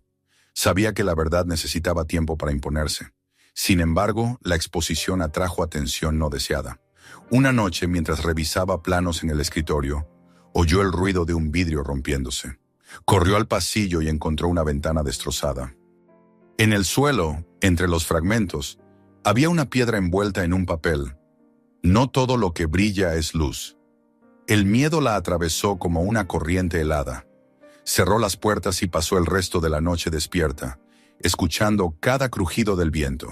Sabía que la verdad necesitaba tiempo para imponerse. Sin embargo, la exposición atrajo atención no deseada. Una noche, mientras revisaba planos en el escritorio, oyó el ruido de un vidrio rompiéndose. Corrió al pasillo y encontró una ventana destrozada. En el suelo, entre los fragmentos, Había una piedra envuelta en un papel. No todo lo que brilla es luz. El miedo la atravesó como una corriente helada. Cerró las puertas y pasó el resto de la noche despierta, escuchando cada crujido del viento.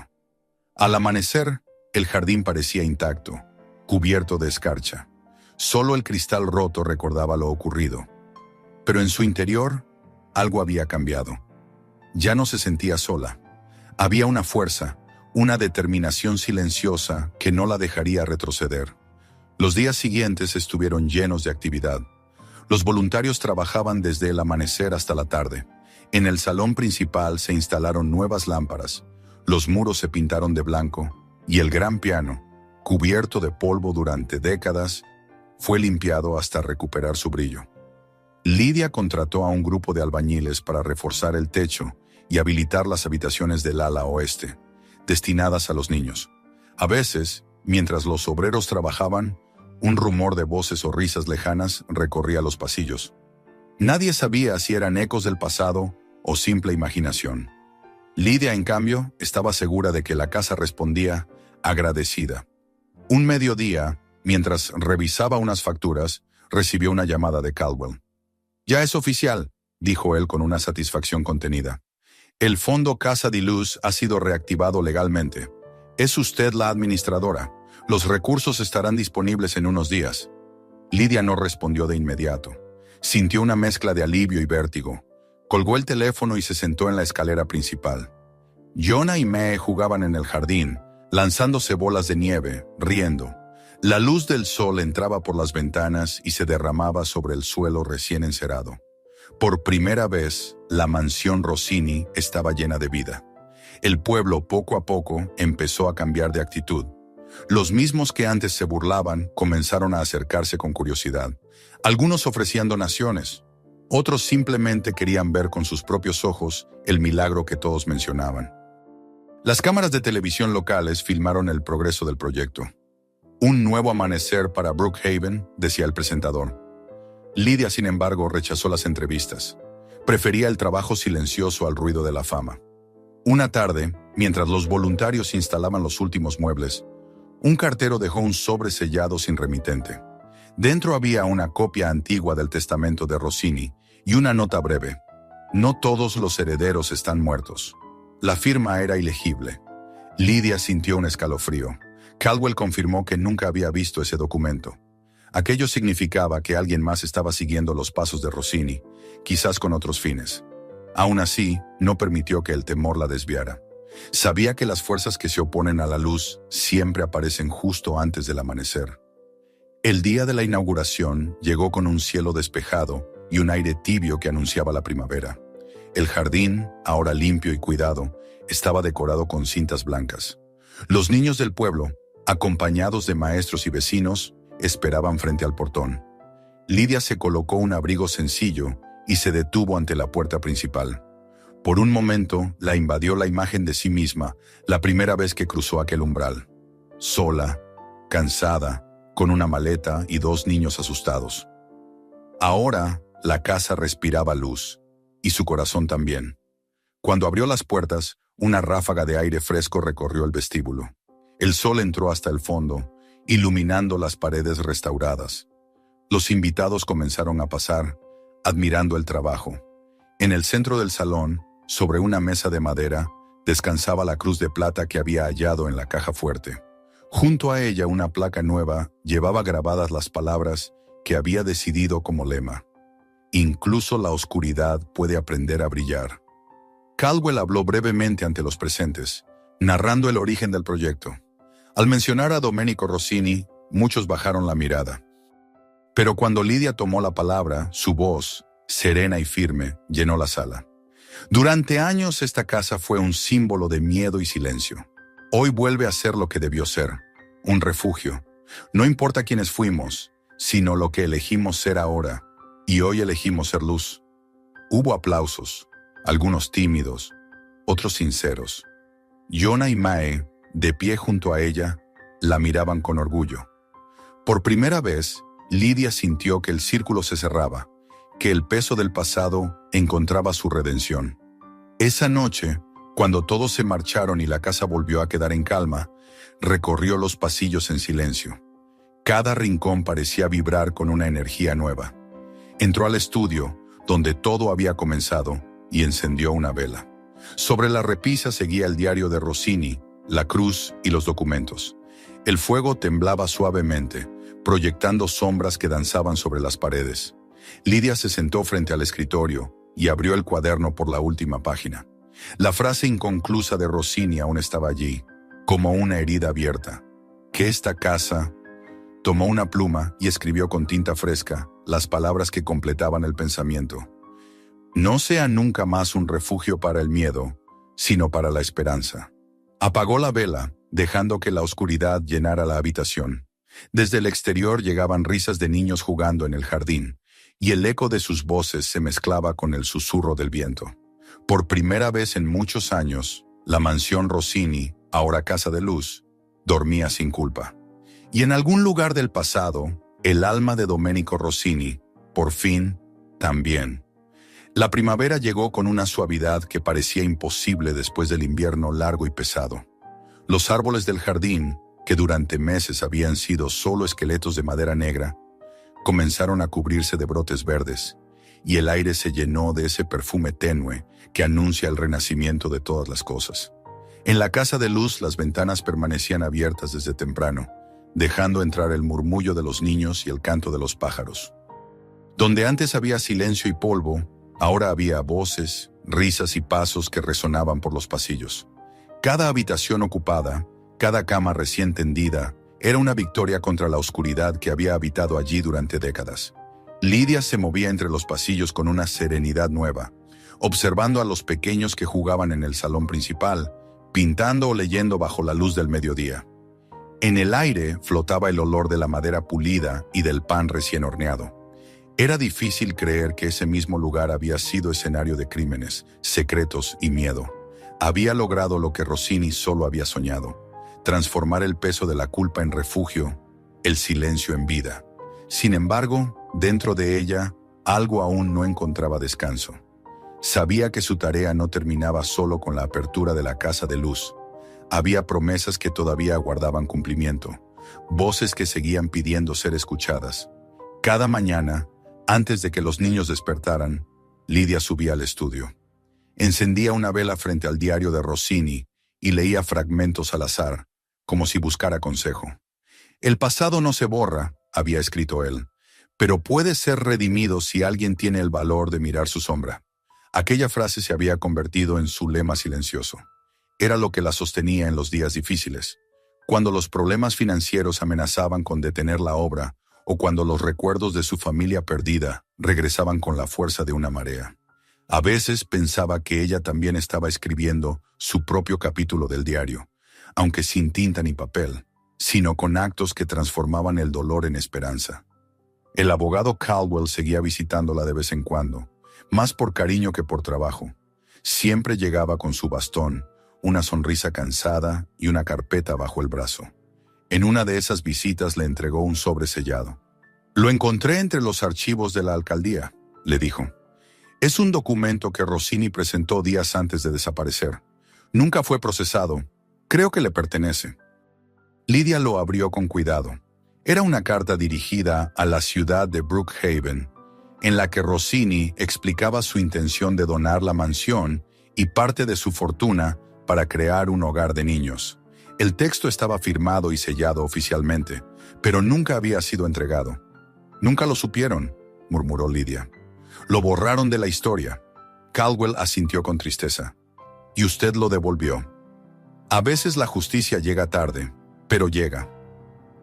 Al amanecer, el jardín parecía intacto, cubierto de escarcha. Solo el cristal roto recordaba lo ocurrido. Pero en su interior, algo había cambiado. Ya no se sentía sola. Había una fuerza, una determinación silenciosa que no la dejaría retroceder. Los días siguientes estuvieron llenos de actividad. Los voluntarios trabajaban desde el amanecer hasta la tarde. En el salón principal se instalaron nuevas lámparas, los muros se pintaron de blanco y el gran piano, cubierto de polvo durante décadas, fue limpiado hasta recuperar su brillo. Lidia contrató a un grupo de albañiles para reforzar el techo y habilitar las habitaciones del ala oeste, destinadas a los niños. A veces, mientras los obreros trabajaban, un rumor de voces o risas lejanas recorría los pasillos. Nadie sabía si eran ecos del pasado o simple imaginación. Lidia, en cambio, estaba segura de que la casa respondía agradecida. Un mediodía, mientras revisaba unas facturas, recibió una llamada de Caldwell. «Ya es oficial», dijo él con una satisfacción contenida. «El fondo Casa de Luz ha sido reactivado legalmente. Es usted la administradora. Los recursos estarán disponibles en unos días». Lidia no respondió de inmediato. Sintió una mezcla de alivio y vértigo. Colgó el teléfono y se sentó en la escalera principal. Jonah y Mae jugaban en el jardín, lanzándose bolas de nieve, riendo. La luz del sol entraba por las ventanas y se derramaba sobre el suelo recién encerado. Por primera vez, la mansión Rossini estaba llena de vida. El pueblo, poco a poco, empezó a cambiar de actitud. Los mismos que antes se burlaban comenzaron a acercarse con curiosidad. Algunos ofrecían donaciones. Otros simplemente querían ver con sus propios ojos el milagro que todos mencionaban. Las cámaras de televisión locales filmaron el progreso del proyecto. «Un nuevo amanecer para Brookhaven», decía el presentador. Lidia, sin embargo, rechazó las entrevistas. Prefería el trabajo silencioso al ruido de la fama. Una tarde, mientras los voluntarios instalaban los últimos muebles, un cartero dejó un sobre sellado sin remitente. Dentro había una copia antigua del testamento de Rossini y una nota breve. «No todos los herederos están muertos». La firma era ilegible. Lidia sintió un escalofrío. Caldwell confirmó que nunca había visto ese documento. Aquello significaba que alguien más estaba siguiendo los pasos de Rossini, quizás con otros fines. Aún así, no permitió que el temor la desviara. Sabía que las fuerzas que se oponen a la luz siempre aparecen justo antes del amanecer. El día de la inauguración llegó con un cielo despejado y un aire tibio que anunciaba la primavera. El jardín, ahora limpio y cuidado, estaba decorado con cintas blancas. Los niños del pueblo, acompañados de maestros y vecinos, esperaban frente al portón. Lidia se colocó un abrigo sencillo y se detuvo ante la puerta principal. Por un momento la invadió la imagen de sí misma, la primera vez que cruzó aquel umbral. Sola, cansada, con una maleta y dos niños asustados. Ahora la casa respiraba luz, y su corazón también. Cuando abrió las puertas, una ráfaga de aire fresco recorrió el vestíbulo. El sol entró hasta el fondo, iluminando las paredes restauradas. Los invitados comenzaron a pasar, admirando el trabajo. En el centro del salón, sobre una mesa de madera, descansaba la cruz de plata que había hallado en la caja fuerte. Junto a ella, una placa nueva llevaba grabadas las palabras que había decidido como lema: «Incluso la oscuridad puede aprender a brillar». Caldwell habló brevemente ante los presentes, narrando el origen del proyecto. Al mencionar a Domenico Rossini, muchos bajaron la mirada. Pero cuando Lidia tomó la palabra, su voz, serena y firme, llenó la sala. Durante años esta casa fue un símbolo de miedo y silencio. Hoy vuelve a ser lo que debió ser, un refugio. No importa quiénes fuimos, sino lo que elegimos ser ahora, y hoy elegimos ser luz. Hubo aplausos, algunos tímidos, otros sinceros. Jonah y Mae, de pie junto a ella, la miraban con orgullo. Por primera vez, Lidia sintió que el círculo se cerraba, que el peso del pasado encontraba su redención. Esa noche, Cuando todos se marcharon y la casa volvió a quedar en calma, recorrió los pasillos en silencio. Cada rincón parecía vibrar con una energía nueva. Entró al estudio, donde todo había comenzado, y encendió una vela. Sobre la repisa seguía el diario de Rossini, la cruz y los documentos. El fuego temblaba suavemente, proyectando sombras que danzaban sobre las paredes. Lidia se sentó frente al escritorio y abrió el cuaderno por la última página. La frase inconclusa de Rossini aún estaba allí, como una herida abierta. Que esta casa... Tomó una pluma y escribió con tinta fresca las palabras que completaban el pensamiento. No sea nunca más un refugio para el miedo, sino para la esperanza. Apagó la vela, dejando que la oscuridad llenara la habitación. Desde el exterior llegaban risas de niños jugando en el jardín, y el eco de sus voces se mezclaba con el susurro del viento. Por primera vez en muchos años, la mansión Rossini, ahora Casa de Luz, dormía sin culpa. Y en algún lugar del pasado, el alma de Domenico Rossini, por fin, también. La primavera llegó con una suavidad que parecía imposible después del invierno largo y pesado. Los árboles del jardín, que durante meses habían sido solo esqueletos de madera negra, comenzaron a cubrirse de brotes verdes, y el aire se llenó de ese perfume tenue que anuncia el renacimiento de todas las cosas. En la Casa de Luz las ventanas permanecían abiertas desde temprano, dejando entrar el murmullo de los niños y el canto de los pájaros. Donde antes había silencio y polvo, ahora había voces, risas y pasos que resonaban por los pasillos. Cada habitación ocupada, cada cama recién tendida, era una victoria contra la oscuridad que había habitado allí durante décadas. Lidia se movía entre los pasillos con una serenidad nueva, observando a los pequeños que jugaban en el salón principal, pintando o leyendo bajo la luz del mediodía. En el aire flotaba el olor de la madera pulida y del pan recién horneado. Era difícil creer que ese mismo lugar había sido escenario de crímenes, secretos y miedo. Había logrado lo que Rossini solo había soñado: transformar el peso de la culpa en refugio, el silencio en vida. Sin embargo, dentro de ella, algo aún no encontraba descanso. Sabía que su tarea no terminaba solo con la apertura de la Casa de Luz. Había promesas que todavía aguardaban cumplimiento, voces que seguían pidiendo ser escuchadas. Cada mañana, antes de que los niños despertaran, Lidia subía al estudio. Encendía una vela frente al diario de Rossini y leía fragmentos al azar, como si buscara consejo. El pasado no se borra, había escrito él, pero puede ser redimido si alguien tiene el valor de mirar su sombra. Aquella frase se había convertido en su lema silencioso. Era lo que la sostenía en los días difíciles, cuando los problemas financieros amenazaban con detener la obra o cuando los recuerdos de su familia perdida regresaban con la fuerza de una marea. A veces pensaba que ella también estaba escribiendo su propio capítulo del diario, aunque sin tinta ni papel, sino con actos que transformaban el dolor en esperanza. El abogado Caldwell seguía visitándola de vez en cuando, más por cariño que por trabajo. Siempre llegaba con su bastón, una sonrisa cansada y una carpeta bajo el brazo. En una de esas visitas le entregó un sobre sellado. «Lo encontré entre los archivos de la alcaldía», le dijo. «Es un documento que Rossini presentó días antes de desaparecer. Nunca fue procesado. Creo que le pertenece». Lidia lo abrió con cuidado. Era una carta dirigida a la ciudad de Brookhaven, en la que Rossini explicaba su intención de donar la mansión y parte de su fortuna para crear un hogar de niños. El texto estaba firmado y sellado oficialmente, pero nunca había sido entregado. «Nunca lo supieron», murmuró Lidia. «Lo borraron de la historia». Caldwell asintió con tristeza. «Y usted lo devolvió». A veces la justicia llega tarde, pero llega.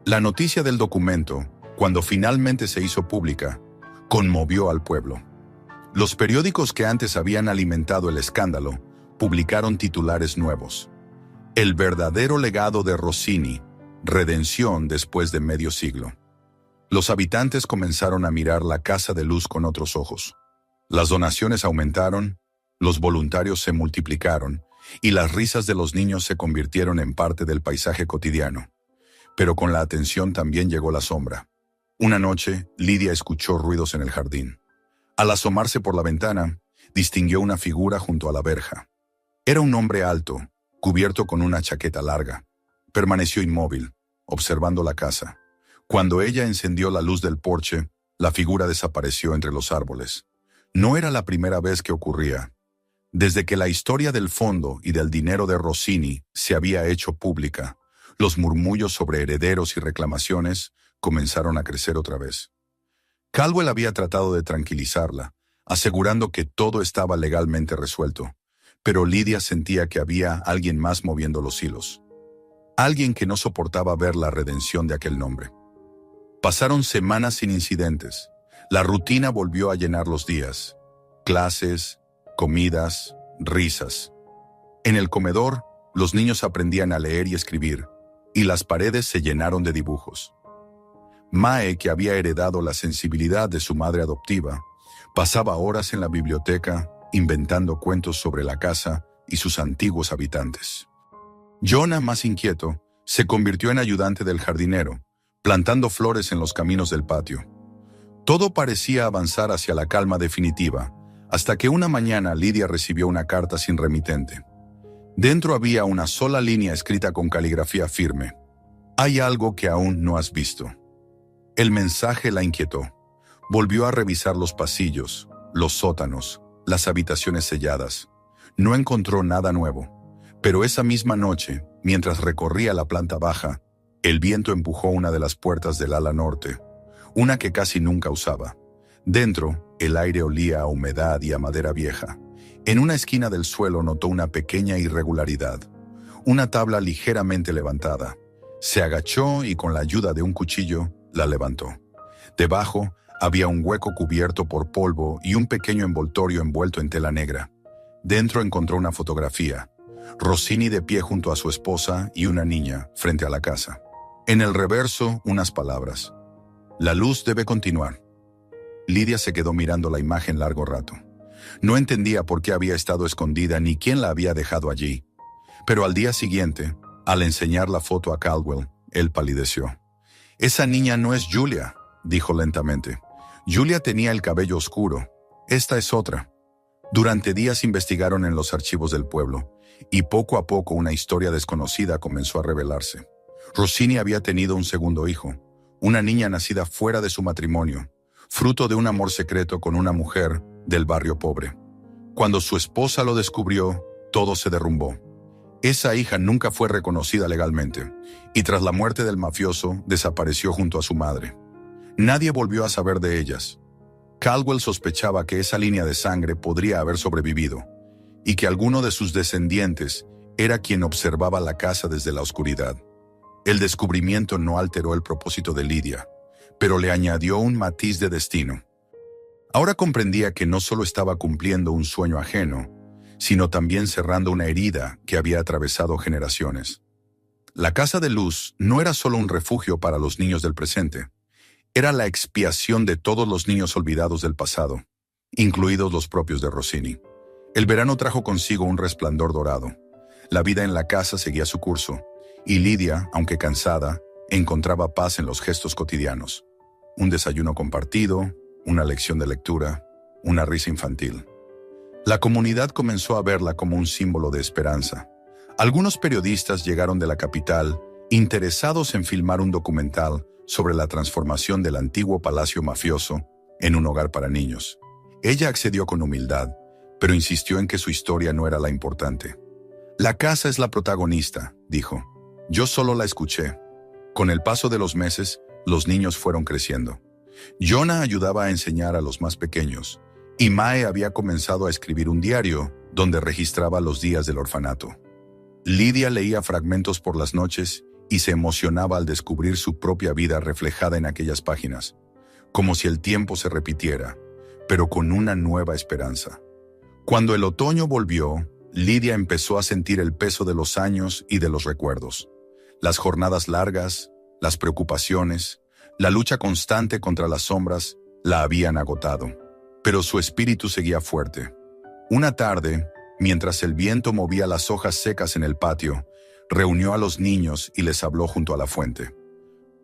La noticia del documento, cuando finalmente se hizo pública, conmovió al pueblo. Los periódicos que antes habían alimentado el escándalo publicaron titulares nuevos. El verdadero legado de Rossini, redención después de medio siglo. Los habitantes comenzaron a mirar la Casa de Luz con otros ojos. Las donaciones aumentaron, los voluntarios se multiplicaron y las risas de los niños se convirtieron en parte del paisaje cotidiano. Pero con la atención también llegó la sombra. Una noche, Lidia escuchó ruidos en el jardín. Al asomarse por la ventana, distinguió una figura junto a la verja. Era un hombre alto, cubierto con una chaqueta larga. Permaneció inmóvil, observando la casa. Cuando ella encendió la luz del porche, la figura desapareció entre los árboles. No era la primera vez que ocurría. Desde que la historia del fondo y del dinero de Rossini se había hecho pública, los murmullos sobre herederos y reclamaciones comenzaron a crecer otra vez. Caldwell había tratado de tranquilizarla, asegurando que todo estaba legalmente resuelto, pero Lydia sentía que había alguien más moviendo los hilos. Alguien que no soportaba ver la redención de aquel nombre. Pasaron semanas sin incidentes. La rutina volvió a llenar los días. Clases, comidas, risas. En el comedor, los niños aprendían a leer y escribir, y las paredes se llenaron de dibujos. Mae, que había heredado la sensibilidad de su madre adoptiva, pasaba horas en la biblioteca inventando cuentos sobre la casa y sus antiguos habitantes. Jonah, más inquieto, se convirtió en ayudante del jardinero, plantando flores en los caminos del patio. Todo parecía avanzar hacia la calma definitiva, hasta que una mañana Lydia recibió una carta sin remitente. Dentro había una sola línea escrita con caligrafía firme. «Hay algo que aún no has visto». El mensaje la inquietó. Volvió a revisar los pasillos, los sótanos, las habitaciones selladas. No encontró nada nuevo, pero esa misma noche, mientras recorría la planta baja, el viento empujó una de las puertas del ala norte, una que casi nunca usaba. Dentro, el aire olía a humedad y a madera vieja. En una esquina del suelo notó una pequeña irregularidad, una tabla ligeramente levantada. Se agachó y con la ayuda de un cuchillo, la levantó. Debajo, había un hueco cubierto por polvo y un pequeño envoltorio envuelto en tela negra. Dentro encontró una fotografía. Rossini de pie junto a su esposa y una niña frente a la casa. En el reverso, unas palabras. «La luz debe continuar». Lydia se quedó mirando la imagen largo rato. No entendía por qué había estado escondida ni quién la había dejado allí. Pero al día siguiente, al enseñar la foto a Caldwell, él palideció. «Esa niña no es Julia», dijo lentamente. «Julia tenía el cabello oscuro. Esta es otra». Durante días investigaron en los archivos del pueblo, y poco a poco una historia desconocida comenzó a revelarse. Rossini había tenido un segundo hijo, una niña nacida fuera de su matrimonio, fruto de un amor secreto con una mujer del barrio pobre. Cuando su esposa lo descubrió, todo se derrumbó. Esa hija nunca fue reconocida legalmente, y tras la muerte del mafioso, desapareció junto a su madre. Nadie volvió a saber de ellas. Caldwell sospechaba que esa línea de sangre podría haber sobrevivido, y que alguno de sus descendientes era quien observaba la casa desde la oscuridad. El descubrimiento no alteró el propósito de Lydia, pero le añadió un matiz de destino. Ahora comprendía que no solo estaba cumpliendo un sueño ajeno, sino también cerrando una herida que había atravesado generaciones. La Casa de Luz no era solo un refugio para los niños del presente, era la expiación de todos los niños olvidados del pasado, incluidos los propios de Rossini. El verano trajo consigo un resplandor dorado. La vida en la casa seguía su curso, y Lydia, aunque cansada, encontraba paz en los gestos cotidianos. Un desayuno compartido, una lección de lectura, una risa infantil. La comunidad comenzó a verla como un símbolo de esperanza. Algunos periodistas llegaron de la capital, interesados en filmar un documental sobre la transformación del antiguo palacio mafioso en un hogar para niños. Ella accedió con humildad, pero insistió en que su historia no era la importante. «La casa es la protagonista», dijo. «Yo solo la escuché». Con el paso de los meses, los niños fueron creciendo. Jonah ayudaba a enseñar a los más pequeños, y Mae había comenzado a escribir un diario donde registraba los días del orfanato. Lydia leía fragmentos por las noches y se emocionaba al descubrir su propia vida reflejada en aquellas páginas, como si el tiempo se repitiera, pero con una nueva esperanza. Cuando el otoño volvió, Lydia empezó a sentir el peso de los años y de los recuerdos. Las jornadas largas, las preocupaciones, la lucha constante contra las sombras la habían agotado, pero su espíritu seguía fuerte. Una tarde, mientras el viento movía las hojas secas en el patio, reunió a los niños y les habló junto a la fuente.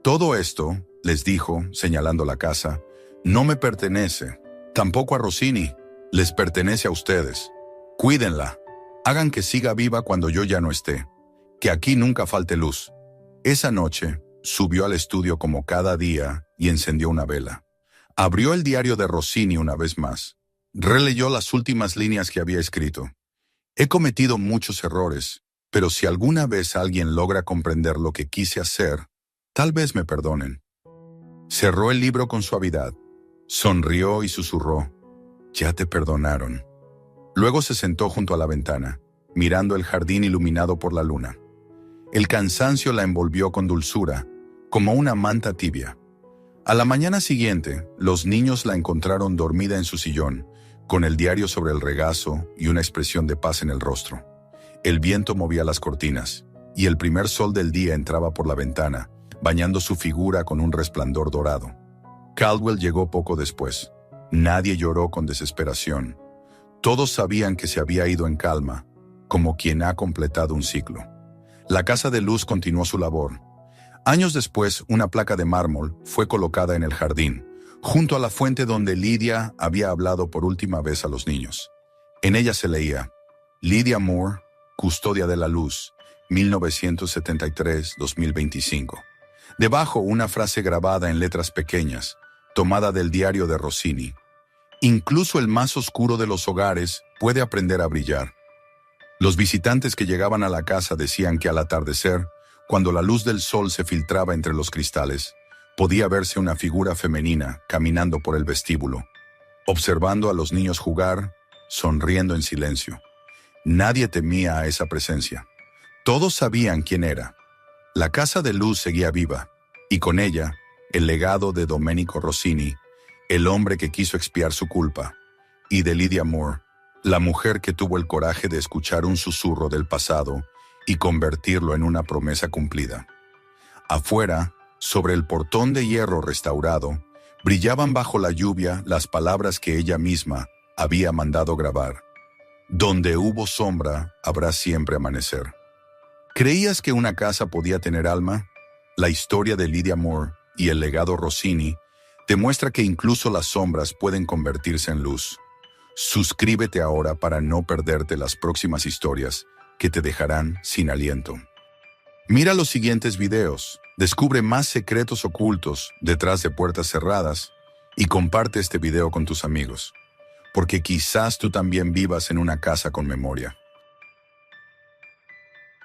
«Todo esto», les dijo, señalando la casa, «no me pertenece, tampoco a Rossini, les pertenece a ustedes. Cuídenla. Hagan que siga viva cuando yo ya no esté. Que aquí nunca falte luz. Esa noche, subió al estudio como cada día y encendió una vela. Abrió el diario de Rossini una vez más. Releyó las últimas líneas que había escrito. He cometido muchos errores, pero si alguna vez alguien logra comprender lo que quise hacer, tal vez me perdonen. Cerró el libro con suavidad. Sonrió y susurró, ya te perdonaron. Luego se sentó junto a la ventana, mirando el jardín iluminado por la luna. El cansancio la envolvió con dulzura, como una manta tibia. A la mañana siguiente, los niños la encontraron dormida en su sillón, con el diario sobre el regazo y una expresión de paz en el rostro. El viento movía las cortinas, y el primer sol del día entraba por la ventana, bañando su figura con un resplandor dorado. Caldwell llegó poco después. Nadie lloró con desesperación. Todos sabían que se había ido en calma, como quien ha completado un ciclo. La Casa de Luz continuó su labor. Años después, una placa de mármol fue colocada en el jardín, junto a la fuente donde Lydia había hablado por última vez a los niños. En ella se leía, Lydia Moore, Custodia de la Luz, 1973-2025. Debajo una frase grabada en letras pequeñas, tomada del diario de Rossini. Incluso el más oscuro de los hogares puede aprender a brillar. Los visitantes que llegaban a la casa decían que al atardecer, cuando la luz del sol se filtraba entre los cristales, podía verse una figura femenina caminando por el vestíbulo, observando a los niños jugar, sonriendo en silencio. Nadie temía a esa presencia. Todos sabían quién era. La Casa de Luz seguía viva, y con ella, el legado de Domenico Rossini, el hombre que quiso expiar su culpa, y de Lydia Moore, la mujer que tuvo el coraje de escuchar un susurro del pasado y convertirlo en una promesa cumplida. Afuera, sobre el portón de hierro restaurado, brillaban bajo la lluvia las palabras que ella misma había mandado grabar. Donde hubo sombra, habrá siempre amanecer. ¿Creías que una casa podía tener alma? La historia de Lydia Moore y el legado Rossini demuestra que incluso las sombras pueden convertirse en luz. Suscríbete ahora para no perderte las próximas historias que te dejarán sin aliento. Mira los siguientes videos, descubre más secretos ocultos detrás de puertas cerradas y comparte este video con tus amigos, porque quizás tú también vivas en una casa con memoria.